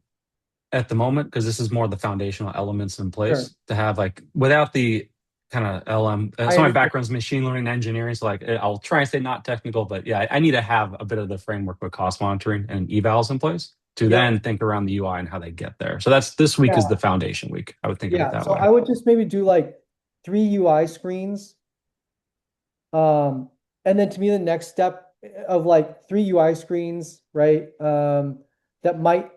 at the moment because this is more the foundational elements in place Sure. to have like without the kind of LM. I So my understand. background's machine learning and engineering. So like I'll try and stay not technical, but yeah, I need to have a bit of the framework with cost monitoring and evals in place to Yeah. then think around the UI and how they get there. So that's this week is Yeah. the foundation week. I would think of it Yeah. that So way. I would just maybe do like 3 UI screens. And then to me, the next step of like 3 UI screens, right? That might,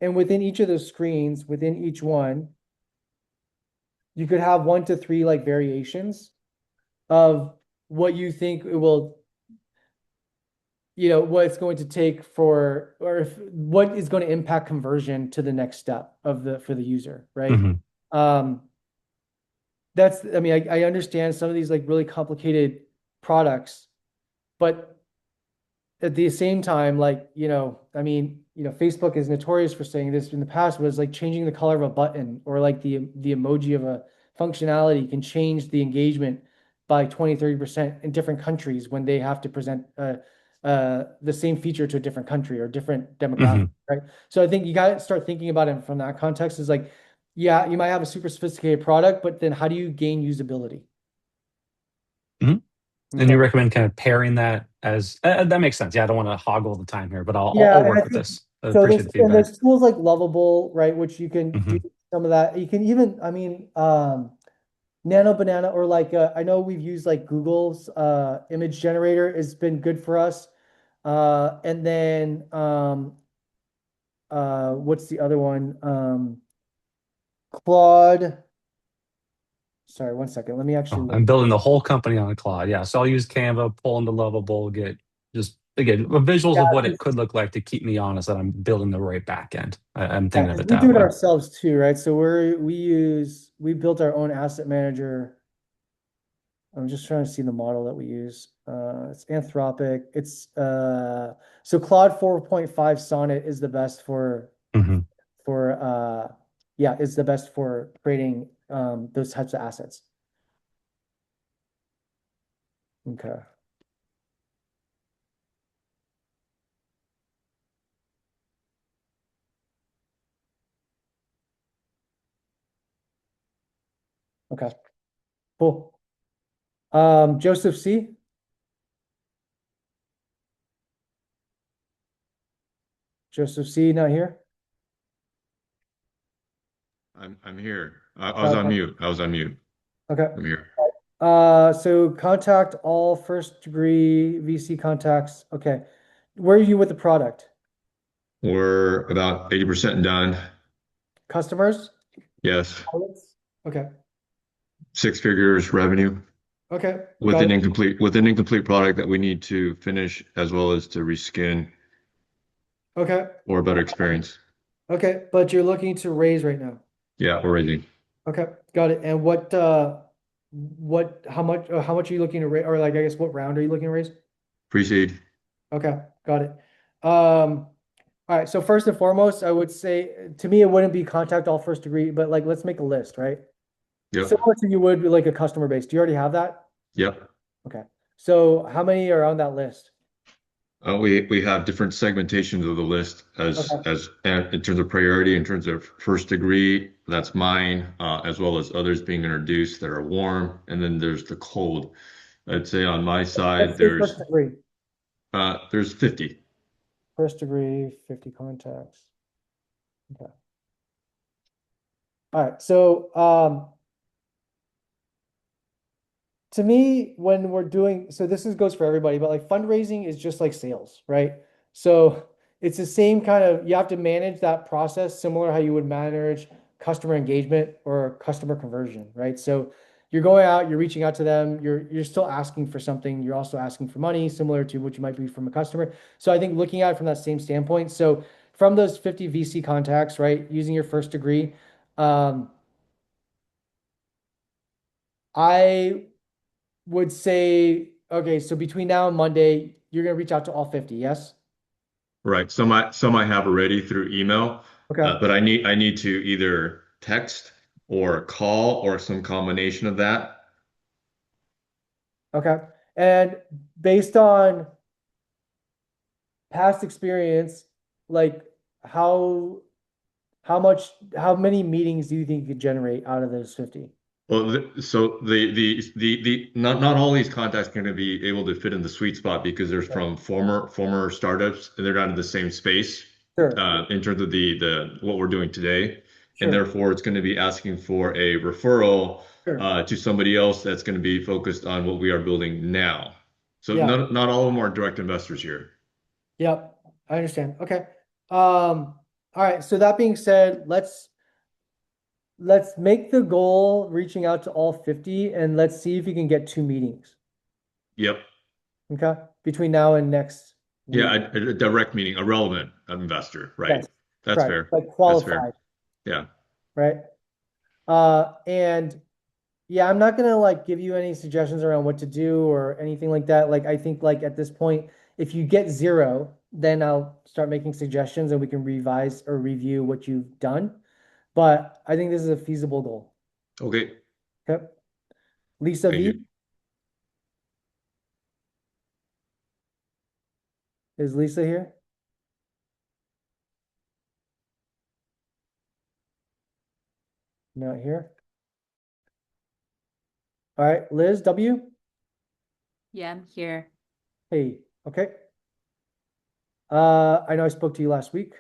and within each of those screens, within each one, you could have 1 to 3 like variations of what you think it will, what it's going to take for, or if what is going to impact conversion to the next step for the user, right? Um, I mean, I understand some of these like really complicated products, but at the same time, like, I mean, Facebook is notorious for saying this in the past, was like changing the color of a button or like the emoji of a functionality can change the engagement by 20-30% in different countries when they have to present the same feature to a different country or different demographic, right? So I think you got to start thinking about it from that context is like, yeah, you might have a super sophisticated product, but then how do you gain usability? And you recommend kind of pairing that as that makes sense. Yeah, I don't want to hog all the time here, but I'll And I work with think this. I so. appreciate the feedback. There's tools like Lovable, right, which you can do some of that. You can even, I mean, Nano Banana or like I know we've used like Google's image generator has been good for us. And then what's the other one? Claude. Sorry, one second. Let me actually Oh, look. I'm building the whole company on a Claude. Yeah, so I'll use Canva, pull into Lovable, get just again visuals of what it could look like to keep me honest that I'm building the right back end. I'm thinking of it We that do it way. ourselves too, right? So we built our own asset manager. I'm just trying to see the model that we use. It's Anthropic. It's so Claude 4.5 Sonnet is the best for is the best for creating those types of assets. Okay. Okay. Cool. Joseph C. Joseph C. Not here. I'm here. I was on mute. I was on mute. Okay. I'm here. So contact all first degree VC contacts. Okay. Where are you with the product? We're about 80% done. Customers? Yes. Okay. 6 figures revenue Okay. with an incomplete product that we need to finish as well as to reskin Okay. or a better experience. Okay. But you're looking to raise right now. Yeah, we're raising. Okay. Got it. And how much are you looking to raise, or like, I guess, what round are you looking to raise? Pre-seed. Okay. Got it. All right, so first and foremost, I would say to me it wouldn't be contact all first degree, but like let's make a list, right? Yep. Similar to you would like a customer base. Do you already have that? Yep. Okay. So how many are on that list? We have different segmentations of the list Okay. as and in terms of priority, in terms of first degree, that's mine, as well as others being introduced that are warm, and then there's the cold. I'd say on my side, Let's say first degree. There's 50. First degree, 50 contacts. Okay. All right. So to me, when we're doing, so this goes for everybody, but like fundraising is just like sales, right? So it's the same kind of, you have to manage that process similar how you would manage customer engagement or customer conversion, right? So you're going out, you're reaching out to them, you're still asking for something, you're also asking for money, similar to what you might be from a customer. So I think looking at it from that same standpoint, so from those 50 VC contacts, right, using your first degree, I would say, okay, so between now and Monday, you're gonna reach out to all 50, yes? Right. Some I have already through email, Okay, but I need to either text or call or some combination of that. okay. And based on past experience, like how how many meetings do you think you could generate out of those 50? Well, so the not all these contacts are going to be able to fit in the sweet spot because they're Okay. from former startups and they're not in the same space Sure, in terms of the what we're doing today, and sure, therefore it's going to be asking for a referral sure. to somebody else that's going to be focused on what we are building now. So Yeah, not all of them are direct investors here. yep, I understand. Okay. All right, so that being said, let's make the goal reaching out to all 50 and let's see if you can get 2 meetings. Yep. Okay, between now and next Yeah, week. a direct meaning, a relevant investor, right? Yes, That's right. fair. Like That's fair. qualified, Yeah. right? And yeah, I'm not gonna like give you any suggestions around what to do or anything like that. Like I think like at this point, if you get 0, then I'll start making suggestions and we can revise or review what you've done. But I think this is a feasible goal. Okay. Okay. Lisa Thank V, you. is Lisa here? Not here. All right, Liz W. Yeah, I'm here. Hey, okay. I know I spoke to you last week.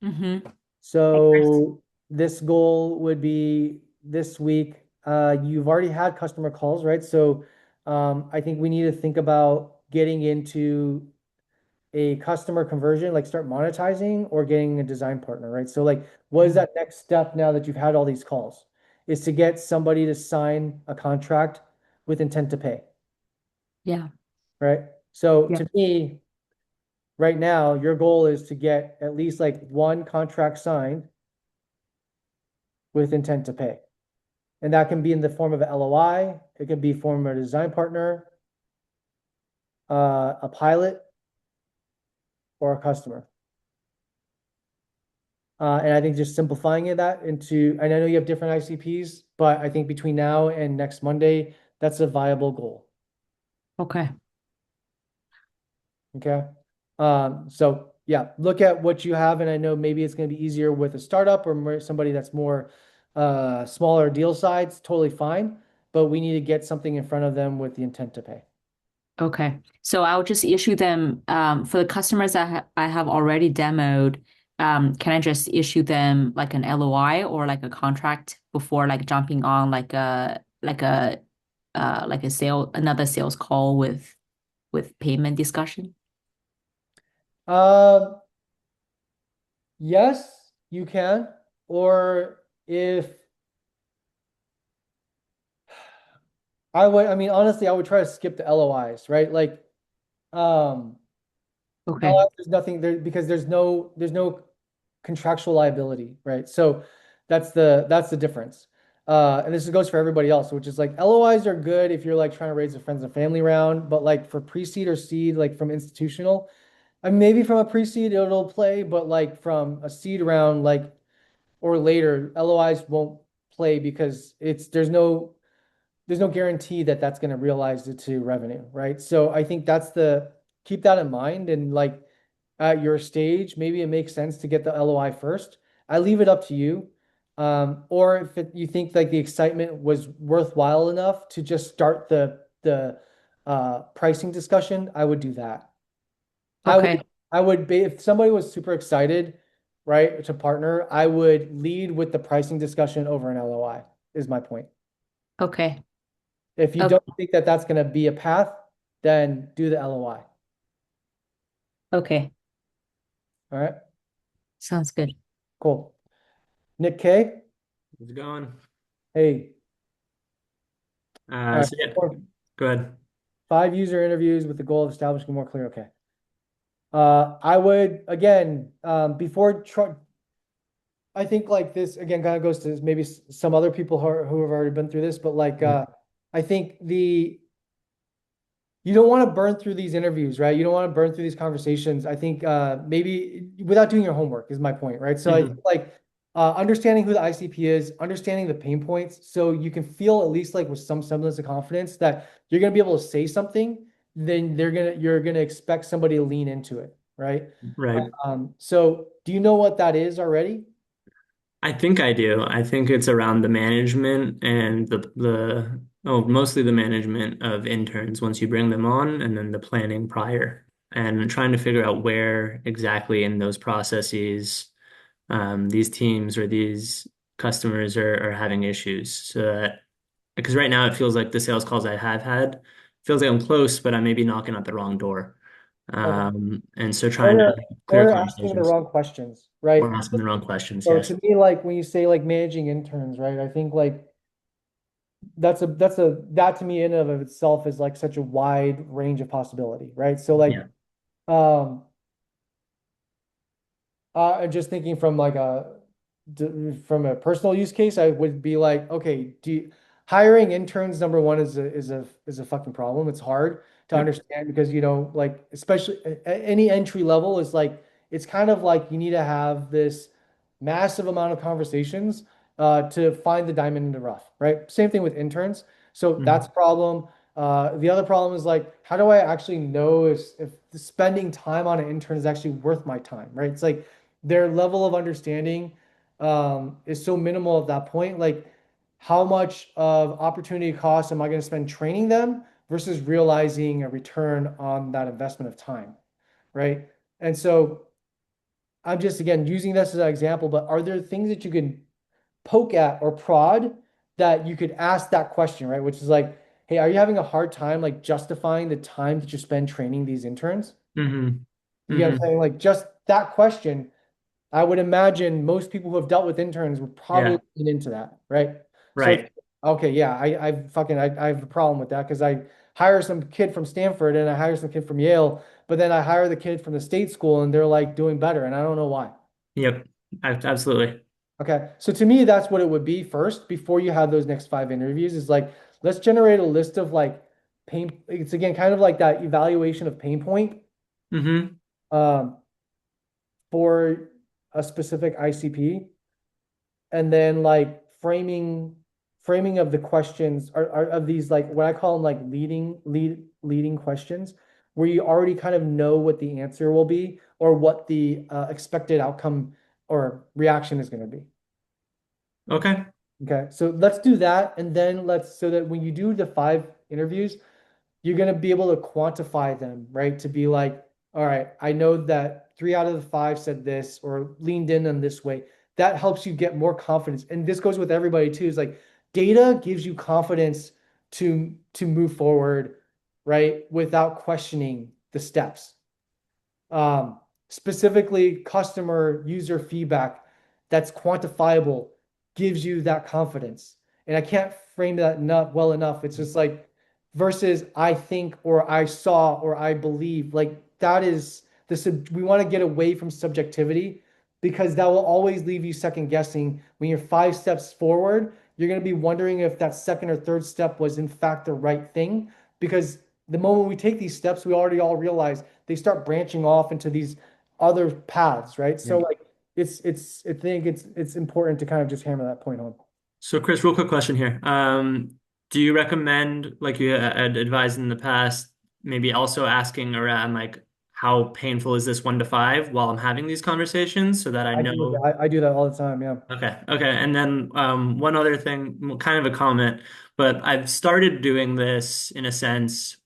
Mm-hmm. So this goal would be this week. You've already had customer calls, right? So I think we need to think about getting into a customer conversion, like start monetizing or getting a design partner, right? So like, what is that next step now that you've had all these calls? Is to get somebody to sign a contract with intent to pay, Yeah. right? So Yeah. to me, right now, your goal is to get at least like one contract signed with intent to pay. And that can be in the form of an LOI, it can be form of a design partner, a pilot, or a customer. And I think just simplifying that into, and I know you have different ICPs, but I think between now and next Monday, that's a viable goal. Okay. Okay. So yeah, look at what you have, and I know maybe it's going to be easier with a startup or somebody that's more smaller deal size, totally fine. But we need to get something in front of them with the intent to pay. Okay. So I'll just issue them for the customers that I have already demoed. Can I just issue them like an LOI or like a contract before like jumping on like a another sales call with payment discussion? Um, yes, you can. Or if I mean, honestly, I would try to skip the LOIs, right? Like, Okay. LOIs, there's nothing there because there's no contractual liability, right? So that's the difference. And this goes for everybody else, which is like LOIs are good if you're like trying to raise a friends and family round, but like for pre-seed or seed, like from institutional, maybe from a pre-seed it'll play, but like from a seed round, like or later, LOIs won't play because there's no guarantee that that's going to realize it to revenue, right? So I think keep that in mind and like at your stage, maybe it makes sense to get the LOI first. I leave it up to you. Or if you think like the excitement was worthwhile enough to just start the pricing discussion, I would do that. I would Okay. I would be if somebody was super excited, right, to partner, I would lead with the pricing discussion over an LOI, is my point. Okay. If you Okay. don't think that that's going to be a path, then do the LOI. Okay. All right, Sounds good. cool. Nick K, How's it going? hey, all right, So yeah, or go ahead. 5 user interviews with the goal of establishing more clear. Okay. I would again, before I think like this again kind of goes to maybe some other people who have already been through this, but like I think you don't want to burn through these interviews, right? You don't want to burn through these conversations. I think maybe without doing your homework is my point, right? So I think like understanding who the ICP is, understanding the pain points, so you can feel at least like with some semblance of confidence that you're gonna be able to say something, then you're gonna expect somebody to lean into it, right? Right. So do you know what that is already? I think I do. I think it's around the management and mostly the management of interns once you bring them on, and then the planning prior, and trying to figure out where exactly in those processes these teams or these customers are having issues. So that because right now it feels like the sales calls I have had feels like I'm close, but I may be knocking at the wrong door. Okay. And so Or trying to you're have or clear you're asking the conversations wrong questions, right? or asking the wrong questions. So Yes. to me, like when you say like managing interns, right? I think like that to me in and of itself is like such a wide range of possibility, right? So like Yeah. um and just thinking from like from a personal use case, I would be like, okay, hiring interns number one is a fucking problem. It's hard to Yep. understand because like especially any entry level is like it's kind of like you need to have this massive amount of conversations to find the diamond in the rough, right? Same thing with interns. So that's a problem. The other problem is like, how do I actually know if spending time on an intern is actually worth my time, right? It's like their level of understanding is so minimal at that point. Like, how much of opportunity cost am I going to spend training them versus realizing a return on that investment of time, right? And so I'm just again using this as an example, but are there things that you can poke at or prod that you could ask that question, right? Which is like, hey, are you having a hard time like justifying the time that you spend training these interns? Mm-hmm. You get what I'm saying? Like just that question, I would imagine most people who have dealt with interns would probably Yeah. lean into that, right? So Right. okay, yeah, I have a problem with that because I hire some kid from Stanford and I hire some kid from Yale, but then I hire the kid from the state school and they're like doing better, and I don't know why. Yep. Absolutely. Okay, so to me, that's what it would be first before you have those next 5 interviews is like, let's generate a list of like pain. It's again kind of like that evaluation of pain point Mm-hmm. um, for a specific ICP, and then like framing of the questions are of these like what I call them like leading questions where you already kind of know what the answer will be or what the expected outcome or reaction is going to be. Okay. Okay, so let's do that, and then so that when you do the 5 interviews, you're going to be able to quantify them, right? To be like, all right, I know that 3 out of the 5 said this or leaned in on this way. That helps you get more confidence. And this goes with everybody too. Is like data gives you confidence to move forward, right? Without questioning the steps. Specifically, customer user feedback that's quantifiable gives you that confidence. And I can't frame that enough well enough. It's just like versus I think or I saw or I believe. Like that is we want to get away from subjectivity because that will always leave you second guessing. When you're 5 steps forward, you're going to be wondering if that second or third step was in fact the right thing because the moment we take these steps, we already all realize they start branching off into these other paths, right? So like I think it's important to kind of just hammer that point home. So Chris, real quick question here. Do you recommend, like you had advised in the past, maybe also asking around like how painful is this 1 to 5 while I'm having these conversations so that I know? I do that all the time, yeah. Okay, okay. And then one other thing, kind of a comment, but I've started doing this in a sense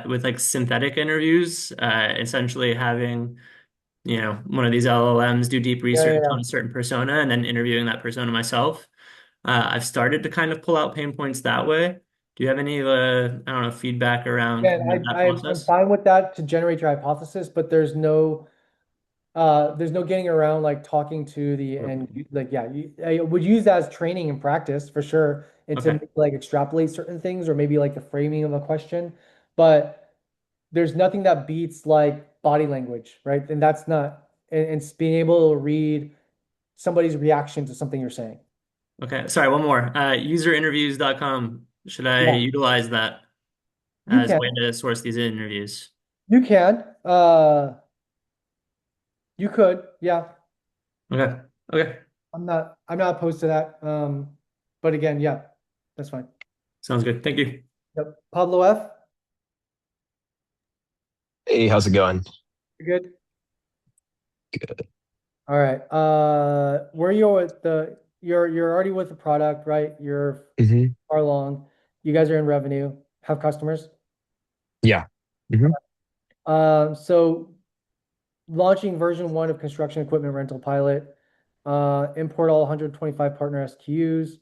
with like synthetic interviews, essentially having, one of these LLMs do deep Yeah, research yeah. on a certain persona and then interviewing that persona myself. I've started to kind of pull out pain points that way. Do you have any, I don't know, feedback around Yeah, kind of that I'm process? fine with that to generate your hypothesis, but there's no getting around like talking to the and like yeah, I would use that as training and practice for sure, and to Okay. like extrapolate certain things or maybe like the framing of a question, but there's nothing that beats like body language, right? And that's not and being able to read somebody's reaction to something you're saying. Okay. Sorry, one more. Userinterviews.com. Should I Yeah, utilize that you as a can. way to source these interviews? You can. You could. Yeah. Okay. Okay. I'm not opposed to that. But again, yeah, that's fine. Sounds good. Thank you. Yep. Pablo F. Hey, how's it going? You good? Good. All right. Where you're with you're already with the product, right? You're hmm far along. You guys are in revenue, have customers. Yeah. hmm So launching version 1 of construction equipment rental pilot, import all 125 partner SKUs.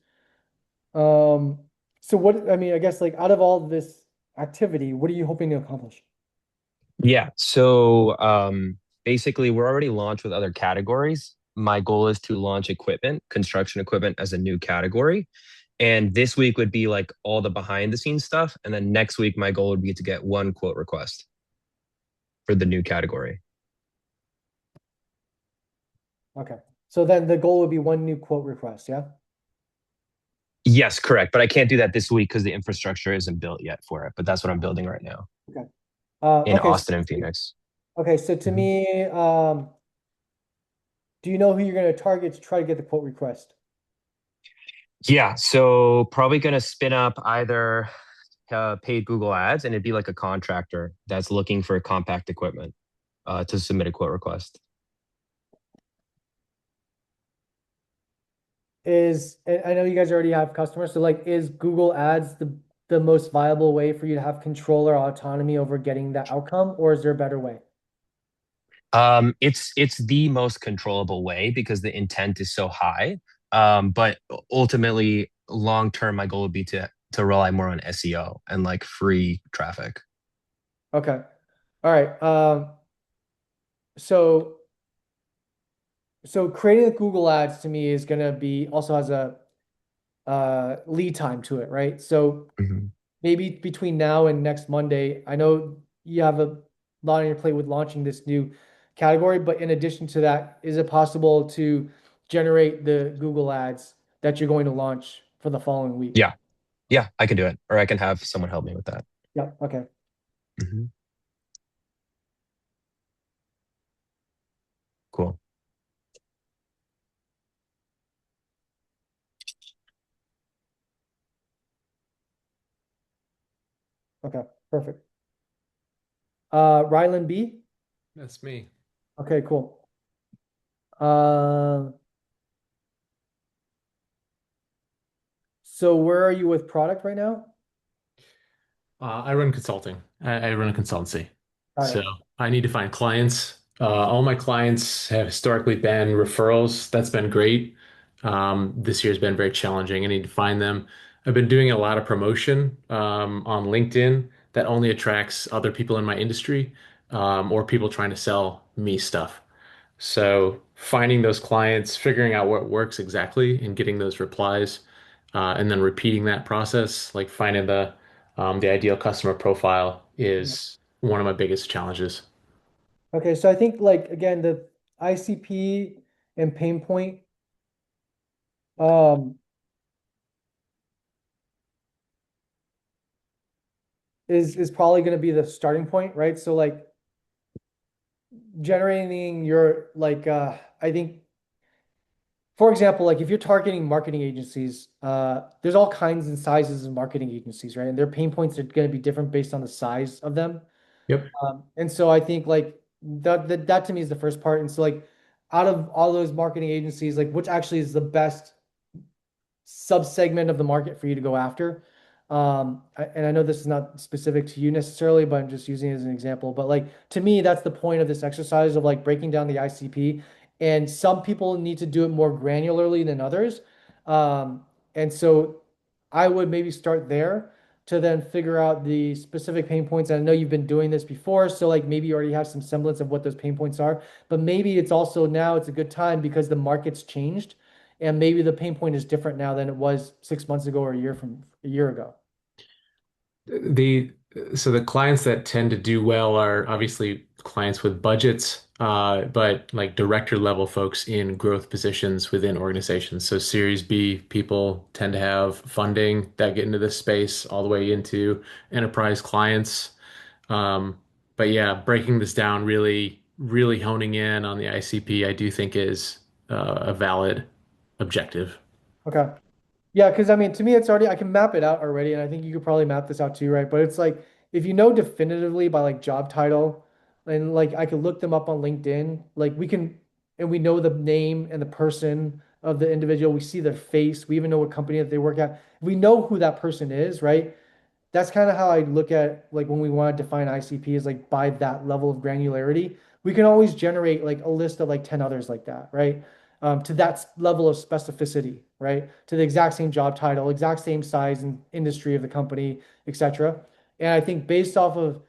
Um, so what, I mean, I guess like out of all this activity, what are you hoping to accomplish? Yeah. So basically we're already launched with other categories. My goal is to launch equipment, construction equipment as a new category. And this week would be like all the behind the scenes stuff. And then next week, my goal would be to get one quote request for the new category. Okay. So then the goal would be one new quote request, yeah? Yes, correct. But I can't do that this week because the infrastructure isn't built yet for it. But that's what I'm building right now Okay. in Okay. Austin and Phoenix. Okay. So to Mhm. me, do you know who you're going to target to try to get the quote request? Yeah, so probably going to spin up either paid Google ads and it'd be like a contractor that's looking for compact equipment to submit a quote request. And I know you guys already have customers, so like is Google Ads the most viable way for you to have control or autonomy over getting that outcome, or is there a better way? It's the most controllable way because the intent is so high. But ultimately, long term, my goal would be to rely more on SEO and like free traffic. Okay. All right. So creating a Google Ads to me is gonna be also has a lead time to it, right? So Mhm. maybe between now and next Monday, I know you have a lot on your plate with launching this new category, but in addition to that, is it possible to generate the Google ads that you're going to launch for the following week? Yeah, yeah, I can do it, or I can have someone help me with that. Yep. Okay. Mhm. Cool. Okay. Perfect. Rylan B. That's me. Okay, cool. Uh, so where are you with product right now? I run consulting. I run a consultancy. Got So it. I need to find clients. All my clients have historically been referrals. That's been great. This year's been very challenging. I need to find them. I've been doing a lot of promotion on LinkedIn that only attracts other people in my industry or people trying to sell me stuff. So finding those clients, figuring out what works exactly, and getting those replies, and then repeating that process, like finding the ideal customer profile, is one of my biggest challenges. Okay, so I think like again the ICP and pain point. Um, is probably going to be the starting point, right? So like generating your like I think for example, like if you're targeting marketing agencies, there's all kinds and sizes of marketing agencies, right? And their pain points are going to be different based on the size of them. Yep. And so I think like that to me is the first part. And so like out of all those marketing agencies, like which actually is the best subsegment of the market for you to go after. And I know this is not specific to you necessarily, but I'm just using it as an example. But like to me, that's the point of this exercise of like breaking down the ICP. And some people need to do it more granularly than others. And so I would maybe start there to then figure out the specific pain points. And I know you've been doing this before, so like maybe you already have some semblance of what those pain points are. But maybe it's also now it's a good time because the market's changed and maybe the pain point is different now than it was 6 months ago or a year ago. The so the clients that tend to do well are obviously clients with budgets, but like director level folks in growth positions within organizations. So Series B people tend to have funding that get into this space all the way into enterprise clients. Um, but yeah, breaking this down, really honing in on the ICP, I do think is a valid objective. Okay. Yeah, because I mean, to me, it's already, I can map it out already, and I think you could probably map this out too, right? But it's like, if you know definitively by like job title, and like I could look them up on LinkedIn, like we can, and we know the name and the person of the individual, we see their face, we even know what company that they work at. We know who that person is, right? That's kind of how I look at like when we want to define ICP is like by that level of granularity. We can always generate like a list of like 10 others like that, right? To that level of specificity, right? To the exact same job title, exact same size and industry of the company, etc. And I think based off of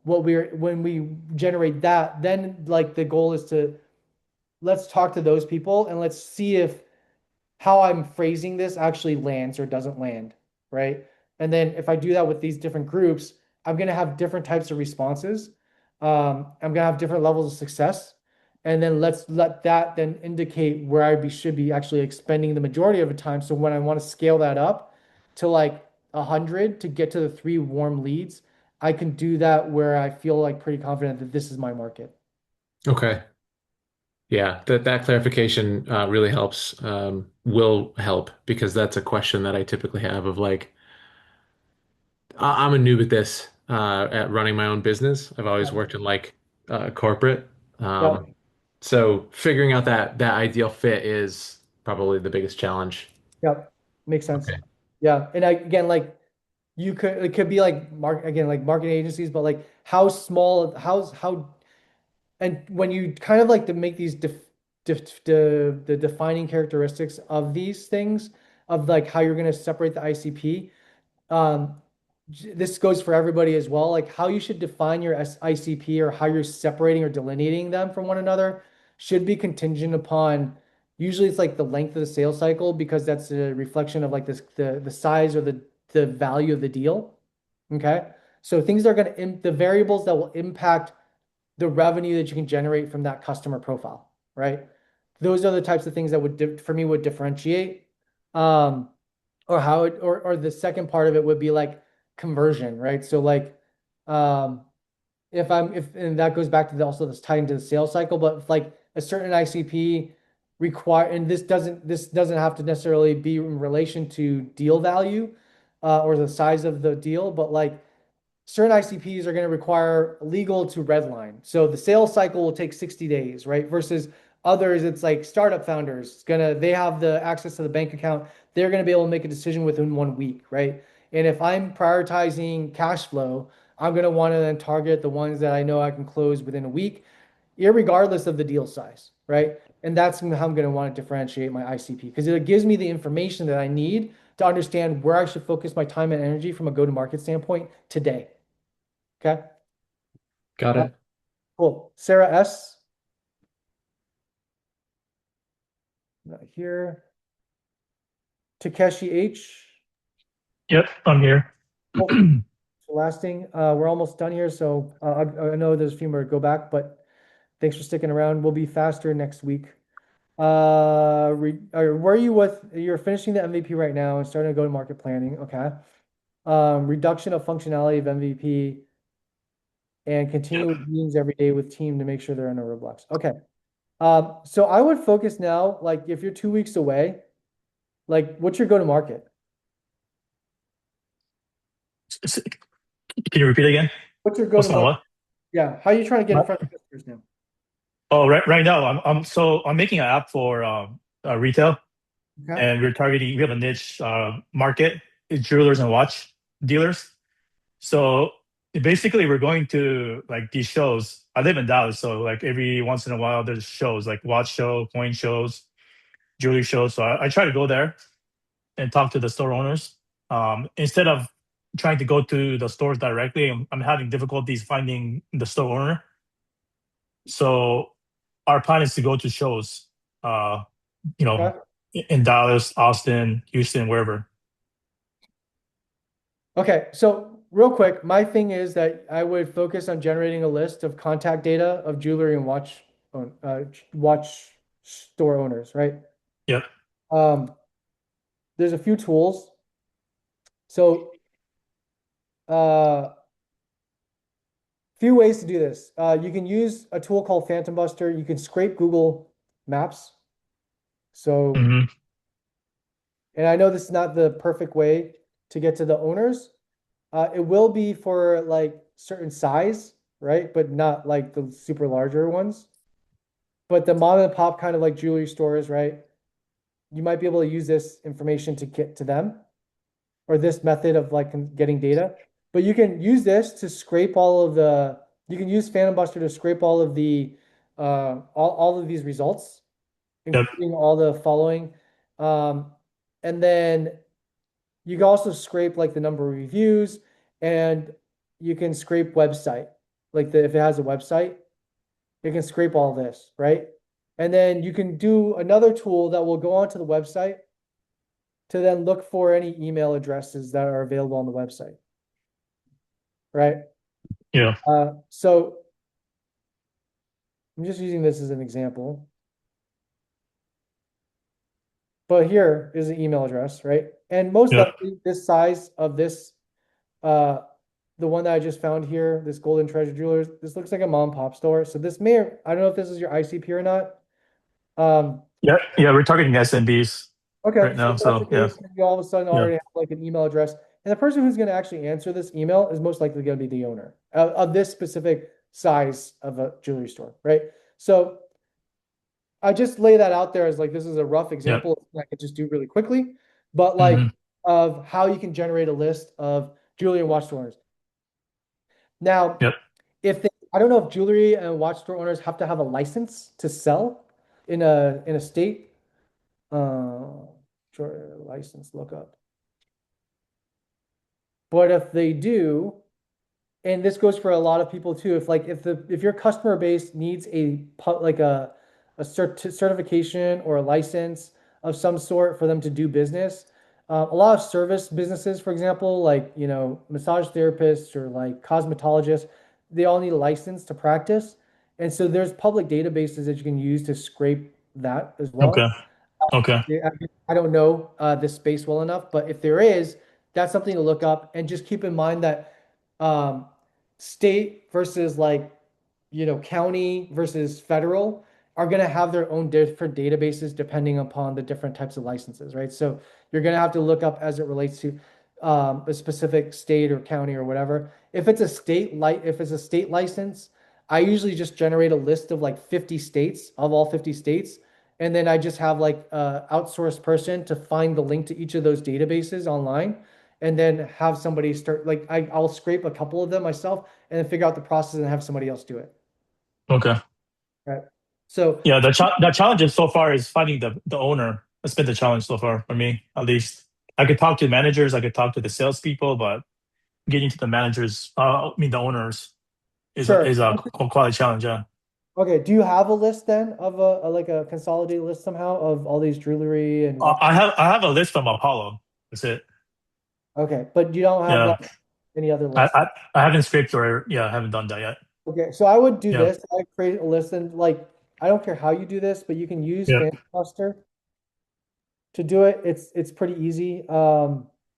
when we generate that, then like the goal is to let's talk to those people and let's see if how I'm phrasing this actually lands or doesn't land, right? And then if I do that with these different groups, I'm going to have different types of responses. I'm going to have different levels of success. And then let's let that then indicate where should be actually expending the majority of the time. So when I want to scale that up to like 100 to get to the 3 warm leads, I can do that where I feel like pretty confident that this is my market. Okay. Yeah, that clarification really helps. Will help because that's a question that I typically have of like, I'm a noob at this, at running my own business. I've always worked in like corporate. Yeah. So figuring out that ideal fit is probably the biggest challenge. Yep. Makes sense. Okay. Yeah. And again, like it could be like like marketing agencies, but like how small, and when you kind of like to make these the defining characteristics of these things of like how you're going to separate the ICP, um, this goes for everybody as well. Like how you should define your ICP or how you're separating or delineating them from one another should be contingent upon. Usually, it's like the length of the sales cycle because that's a reflection of like the size or the value of the deal. Okay, so things that are going to the variables that will impact the revenue that you can generate from that customer profile, right? Those are the types of things that for me would differentiate. Um, or how it or the second part of it would be like conversion, right? So like um if and that goes back to also this tied into the sales cycle, but if like a certain ICP require and this doesn't have to necessarily be in relation to deal value or the size of the deal, but like certain ICPs are going to require legal to redline. So the sales cycle will take 60 days, right? Versus others, it's like startup founders. They have the access to the bank account. They're going to be able to make a decision within 1 week, right? And if I'm prioritizing cash flow, I'm going to want to then target the ones that I know I can close within a week, irregardless of the deal size, right? And that's how I'm going to want to differentiate my ICP because it gives me the information that I need to understand where I should focus my time and energy from a go-to-market standpoint today. Okay. Got it. Cool. Sarah S. Not here. Takeshi H. Yep, I'm here. Cool. Lasting. We're almost done here, so I know there's a few more to go back, but thanks for sticking around. We'll be faster next week. Where are you with? You're finishing the MVP right now and starting to go to market planning. Okay. reduction of functionality of MVP, and continue meetings every day with team to make sure there are no roadblocks. Okay. So I would focus now, like if you're 2 weeks away, like what's your go-to-market? Can you repeat again? What's your What's my go-to-market? what? Yeah, how are you trying to get in My- front of customers now? Oh, right now I'm making an app for retail, Okay. and we're targeting. We have a niche market, it's jewelers and watch dealers. So basically, we're going to like these shows. I live in Dallas, so like every once in a while, there's shows like watch show, coin shows, jewelry shows. So I try to go there and talk to the store owners. Instead of trying to go to the stores directly, I'm having difficulties finding the store owner. So our plan is to go to shows, uh, Okay. in Dallas, Austin, Houston, wherever. Okay, so real quick, my thing is that I would focus on generating a list of contact data of jewelry and watch store owners, right? Yep. There's a few tools. So, few ways to do this. You can use a tool called Phantom Buster. You can scrape Google Maps. So, Hmm. and I know this is not the perfect way to get to the owners. It will be for like certain size, right? But not like the super larger ones. But the mom and pop kind of like jewelry stores, right? You might be able to use this information to get to them, or this method of like getting data. But you can use this to scrape you can use Phantom Buster to scrape all of all of these results, Yep. including all the following. And then you can also scrape like the number of reviews, and you can scrape website, like if it has a website, it can scrape all this, right? And then you can do another tool that will go onto the website to then look for any email addresses that are available on the website, right? Yeah. So I'm just using this as an example. But here is an email address, right? And most Yep. likely this size of this, the one that I just found here, this Golden Treasure Jewelers, this looks like a mom and pop store. So this I don't know if this is your ICP or not. Yeah. Yeah. We're targeting SMBs Okay, right so now. if that's the So yeah. case, you all of a sudden Yeah. already have like an email address. And the person who's going to actually answer this email is most likely going to be the owner of this specific size of a jewelry store, right? So I just lay that out there as like this is a rough Yep. example I could just do really quickly, but like Hmm. of how you can generate a list of jewelry and watch store owners. Now, Yep. I don't know if jewelry and watch store owners have to have a license to sell in a state. Sure, license lookup. But if they do, and this goes for a lot of people too, if your customer base needs a certification or a license of some sort for them to do business, a lot of service businesses, for example, like massage therapists or like cosmetologists, they all need a license to practice, and so there's public databases that you can use to scrape that as Okay. well. Okay. Yeah, I don't know this space well enough, but if there is, that's something to look up. And just keep in mind that um, state versus county versus federal are going to have their own different databases depending upon the different types of licenses, right? So you're going to have to look up as it relates to a specific state or county or whatever. If it's a state license, I usually just generate a list of like 50 states of all 50 states, and then I just have like a outsourced person to find the link to each of those databases online, and then have somebody start I'll scrape a couple of them myself and then figure out the process and have somebody else do it. Okay. Right. So Yeah. The challenge so far is finding the owner. That's been the challenge so far for me, at least. I could talk to managers, I could talk to the salespeople, but getting to the managers, the owners, is a sure. is a quite a challenge. Yeah. Okay. Do you have a list then of like a consolidated list somehow of all these jewelry and what? I have a list from Apollo. That's it. Okay, but you don't have Yeah. like any other I list. I, I haven't scraped or yeah, I haven't done that yet. Okay, so I would do Yeah. this. I create a list and I don't care how you do this, but you can use Yeah. Fantabuster to do it. It's pretty easy.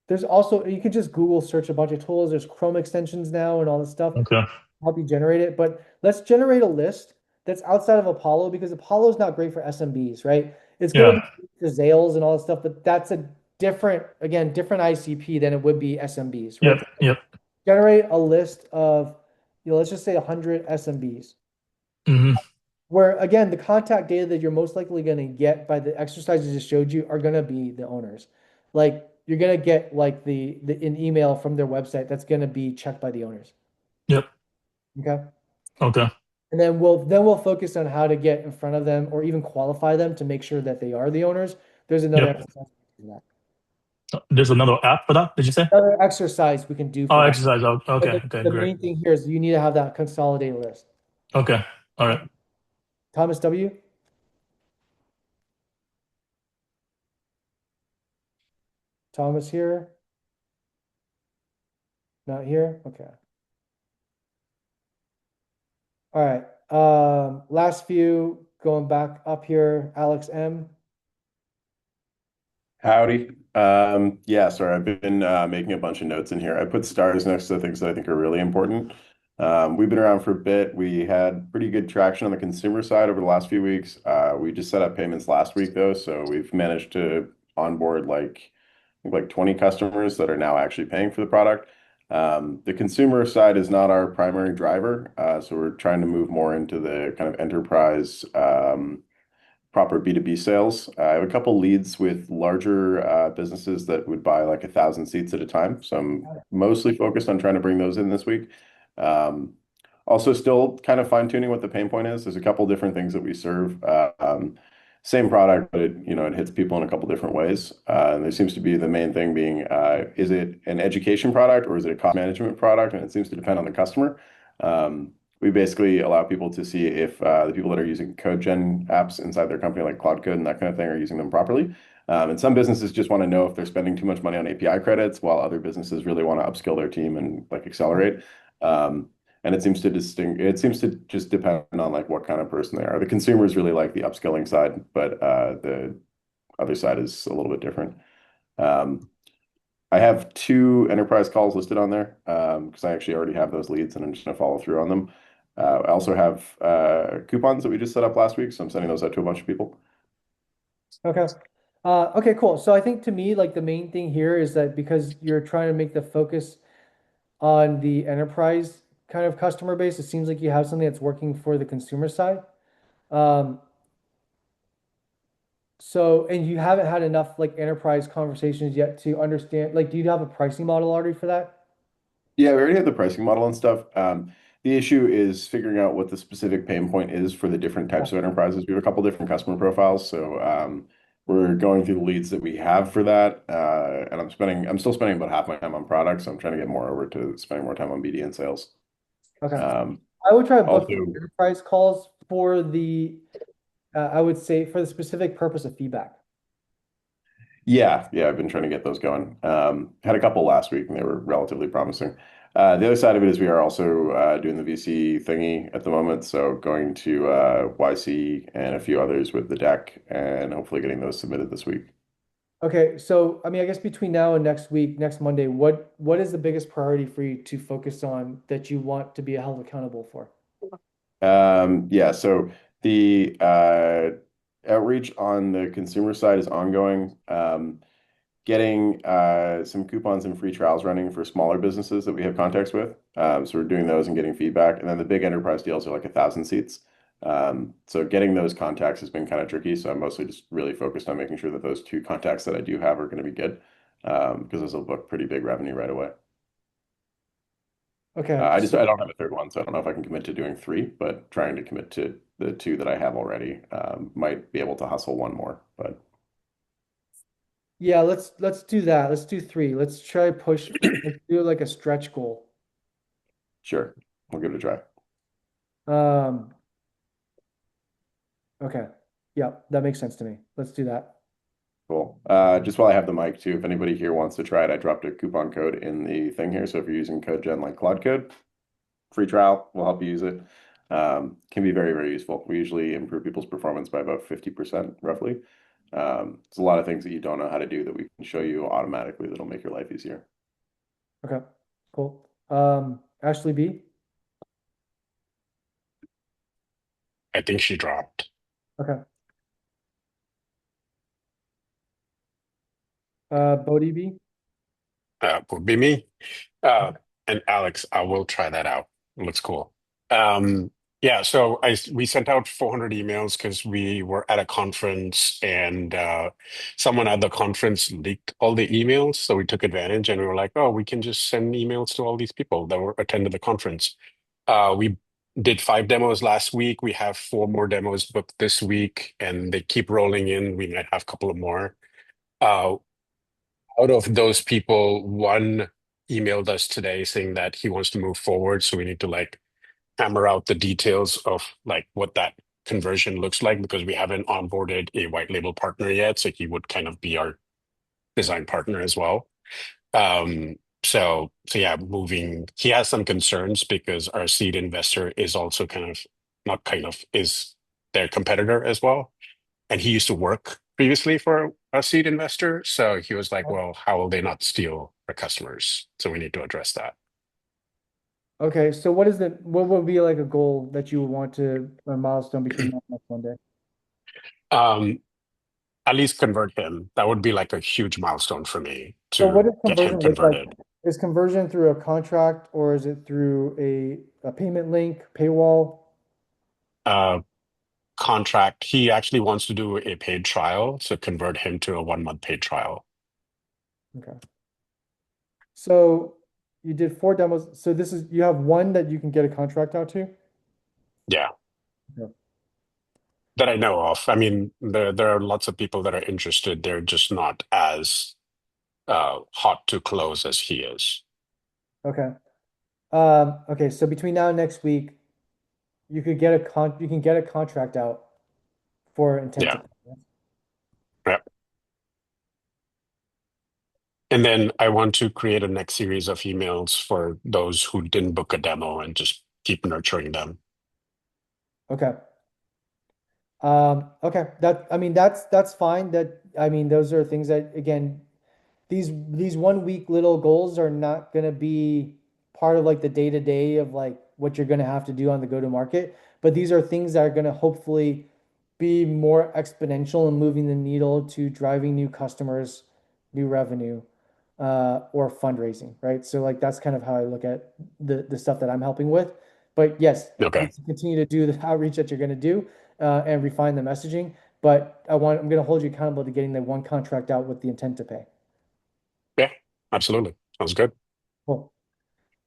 there's also, you can just Google search a bunch of tools. There's Chrome extensions now and all this stuff. Okay. Help you generate it. But let's generate a list that's outside of Apollo because Apollo is not great for SMBs, right? It's going to Yeah. be for Zales and all that stuff, but that's a different, again, different ICP than it would be SMBs, right? Yep. Yep. Generate a list of, let's just say 100 SMBs. Hmm. Where again, the contact data that you're most likely going to get by the exercises I just showed you are going to be the owners. Like you're going to get like the an email from their website that's going to be checked by the owners. Yep. Okay. Okay. And then we'll focus on how to get in front of them or even qualify them to make sure that they are the owners. There's another Yep. exercise for that. There's another app for that, did you say? Another exercise we can do Oh, for that. exercise. Oh, But okay. the, Okay. the Great. main thing here is you need to have that consolidated list. Okay. All right. Thomas W. Thomas here. Not here. Okay. All right. Last few going back up here, Alex M. Howdy. Yeah, sorry, I've been making a bunch of notes in here. I put stars next to things that I think are really important. We've been around for a bit. We had pretty good traction on the consumer side over the last few weeks. We just set up payments last week though, so we've managed to onboard like 20 customers that are now actually paying for the product. The consumer side is not our primary driver, so we're trying to move more into the kind of enterprise proper B2B sales. I have a couple leads with larger businesses that would buy like 1,000 seats at a time. So I'm mostly focused on trying to bring those in this week. Um, Also, still kind of fine-tuning what the pain point is. There's a couple different things that we serve. Same product, but it hits people in a couple different ways. And there seems to be the main thing being, is it an education product or is it a cost management product? And it seems to depend on the customer. We basically allow people to see if the people that are using code gen apps inside their company, like Cloud Code and that kind of thing, are using them properly. And some businesses just want to know if they're spending too much money on API credits, while other businesses really want to upskill their team and like accelerate. And it seems to just depend on like what kind of person they are. The consumers really like the upskilling side, but the other side is a little bit different. Um, I have two enterprise calls listed on there because I actually already have those leads and I'm just going to follow through on them. I also have coupons that we just set up last week, so I'm sending those out to a bunch of people. Okay. Okay, cool. So I think to me, like the main thing here is that because you're trying to make the focus on the enterprise kind of customer base, it seems like you have something that's working for the consumer side. Um, and you haven't had enough like enterprise conversations yet to understand, like, do you have a pricing model already for that? Yeah, we already have the pricing model and stuff. The issue is figuring out what the specific pain point is for the different types of enterprises. We have a couple different customer profiles, so we're going through the leads that we have for that. And I'm still spending about half my time on products, so I'm trying to get more over to spending more time on BD and sales. Okay. Um, I would try to book Also, the enterprise calls for I would say for the specific purpose of feedback. yeah, I've been trying to get those going. Had a couple last week and they were relatively promising. The other side of it is we are also doing the VC thingy at the moment. So going to YC and a few others with the deck and hopefully getting those submitted this week. Okay, so I mean, I guess between now and next week, next Monday, what is the biggest priority for you to focus on that you want to be held accountable for? Yeah, so the outreach on the consumer side is ongoing. Getting some coupons and free trials running for smaller businesses that we have contacts with. So we're doing those and getting feedback. And then the big enterprise deals are like 1,000 seats. So getting those contacts has been kind of tricky. So I'm mostly just really focused on making sure that those two contacts that I do have are going to be good because those will book pretty big revenue right away. Okay. I don't have a third one, so I don't know if I can commit to doing three, but trying to commit to the two that I have already. Might be able to hustle one more, but Yeah, let's do that. Let's do three. Let's try push. Let's do like a stretch goal. sure, we'll give it a try. Um, okay. Yeah, that makes sense to me. Let's do that. Cool. Just while I have the mic too, if anybody here wants to try it, I dropped a coupon code in the thing here. So if you're using code gen like Cloud Code, free trial will help you use it. Can be very, very useful. We usually improve people's performance by about 50% roughly. It's a lot of things that you don't know how to do that we can show you automatically that'll make your life easier. Okay, cool. Ashley B. I think she dropped. Okay. Bodie B. Would be me. Uh, Okay. and Alex, I will try that out. It looks cool. Um, yeah, so we sent out 400 emails because we were at a conference and someone at the conference leaked all the emails. So we took advantage and we were like, oh, we can just send emails to all these people that were attended the conference. We did 5 demos last week. We have 4 more demos booked this week, and they keep rolling in. We might have a couple of more. Uh, out of those people, one emailed us today saying that he wants to move forward. So we need to like hammer out the details of like what that conversion looks like because we haven't onboarded a white label partner yet. So he would kind of be our design partner as well. So yeah, moving. He has some concerns because our seed investor is also kind of not kind of is their competitor as well, and he used to work previously for a seed investor. So he was like, "Well, how will they not steal our customers?" So we need to address that. Okay, so what would be like a goal that you would want to, a milestone between now and next Monday? Um, at least convert him. That would be like a huge milestone for me So what to does get him conversion look like? converted. Is conversion through a contract or is it through a payment link, paywall? Uh, contract. He actually wants to do a paid trial, so convert him to a 1 month paid trial. Okay. So you did 4 demos. So this is, you have one that you can get a contract out to? Yeah, Okay. that I know of. I mean, there are lots of people that are interested. They're just not as hot to close as he is. Okay. Okay, so between now and next week, you can get a contract out for intent to Yeah. pay. Yeah. And then I want to create a next series of emails for those who didn't book a demo and just keep nurturing them. Okay. Okay. I mean, that's fine. I mean, those are things that, again, these 1 week little goals are not going to be part of like the day to day of like what you're going to have to do on the go to market. But these are things that are going to hopefully be more exponential in moving the needle to driving new customers, new revenue, or fundraising, right? So like that's kind of how I look at the stuff that I'm helping with. But yes, Okay. let's continue to do the outreach that you're going to do, and refine the messaging. But I'm going to hold you accountable to getting the one contract out with the intent to pay. Yeah, absolutely. Sounds good. Cool.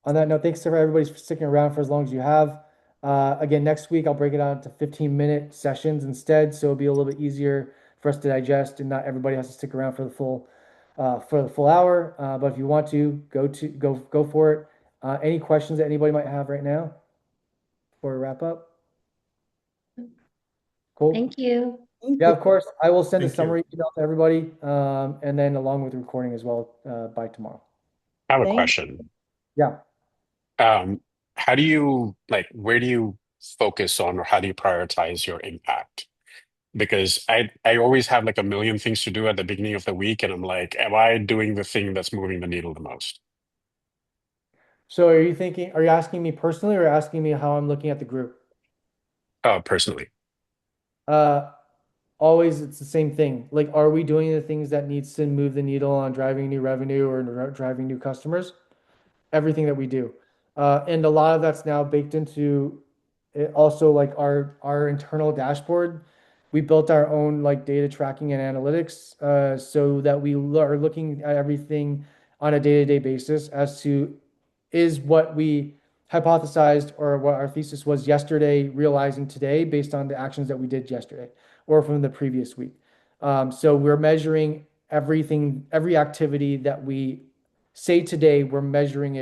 On that note, thanks to everybody for sticking around for as long as you have. Again, next week I'll break it out to 15-minute sessions instead, so it'll be a little bit easier for us to digest, and not everybody has to stick around for the full hour. But if you want to, go for it. Any questions that anybody might have right now before we wrap up? Cool. Thank you. Yeah, of course. I will send a Thank you. summary email to everybody, and then along with the recording as well, by tomorrow. I have a Thank question. Yeah. Um, how do you like, where do you focus on or how do you prioritize your impact? Because I always have like a million things to do at the beginning of the week, and I'm like, am I doing the thing that's moving the needle the most? So are you asking me personally or asking me how I'm looking at the group? Personally. Uh, Always it's the same thing. Like, are we doing the things that needs to move the needle on driving new revenue or driving new customers? Everything that we do. And a lot of that's now baked into it also like our internal dashboard. We built our own like data tracking and analytics, so that we are looking at everything on a day-to-day basis as to is what we hypothesized or what our thesis was yesterday realizing today based on the actions that we did yesterday or from the previous week. So we're measuring everything, every activity that we say today, uh, we're measuring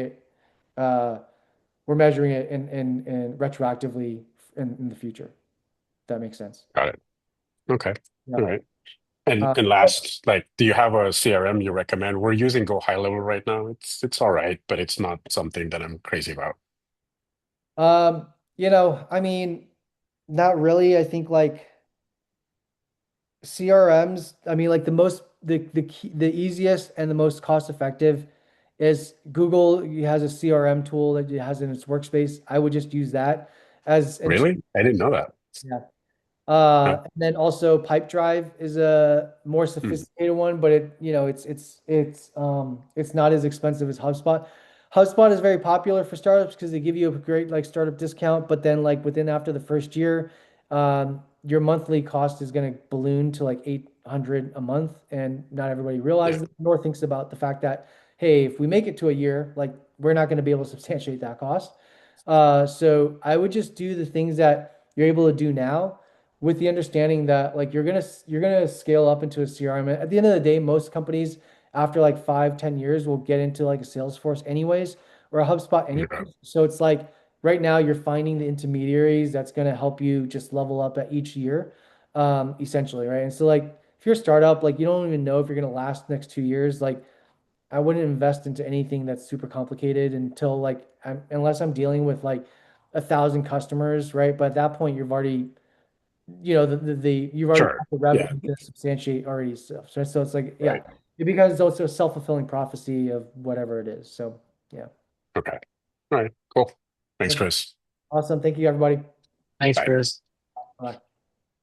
it in retroactively in the future. If that makes sense. Got it. Okay. Yeah. All right. And Uh, and last, like, do you have a CRM you recommend? We're using Go High Level right now. It's all right, but it's not something that I'm crazy about. I mean, not really. I think like CRMs, I mean, like the easiest and the most cost effective is Google has a CRM tool that it has in its workspace. I would just use that as and Really? I didn't know that. yeah. Huh. And then also Pipedrive is a more Hmm. sophisticated one, but it's not as expensive as HubSpot. HubSpot is very popular for startups because they give you a great like startup discount, but then like within after the first year, your monthly cost is going to balloon to like 800 a month, and not everybody Yeah, realizes it, nor thinks about the fact that hey, if we make it to a year, like we're not going to be able to substantiate that cost. So I would just do the things that you're able to do now with the understanding that like you're gonna scale up into a CRM. At the end of the day, most companies after like 5, 10 years will get into like a Salesforce anyways or a HubSpot yeah, anyways. So it's like right now you're finding the intermediaries that's gonna help you just level up at each year, essentially, right? And so like if you're a startup, like you don't even know if you're gonna last the next 2 years, like I wouldn't invest into anything that's super complicated until like unless I'm dealing with like 1,000 customers, right? But at that point, you've already you've already sure. got the Yeah, revenue to substantiate already stuff. So it's like, yeah, right. it becomes also a self-fulfilling prophecy of whatever it is. So yeah. Okay. All right, cool. Thanks, Okay. Chris. Awesome. Thank you, everybody. Thanks, Bye. Chris. Bye.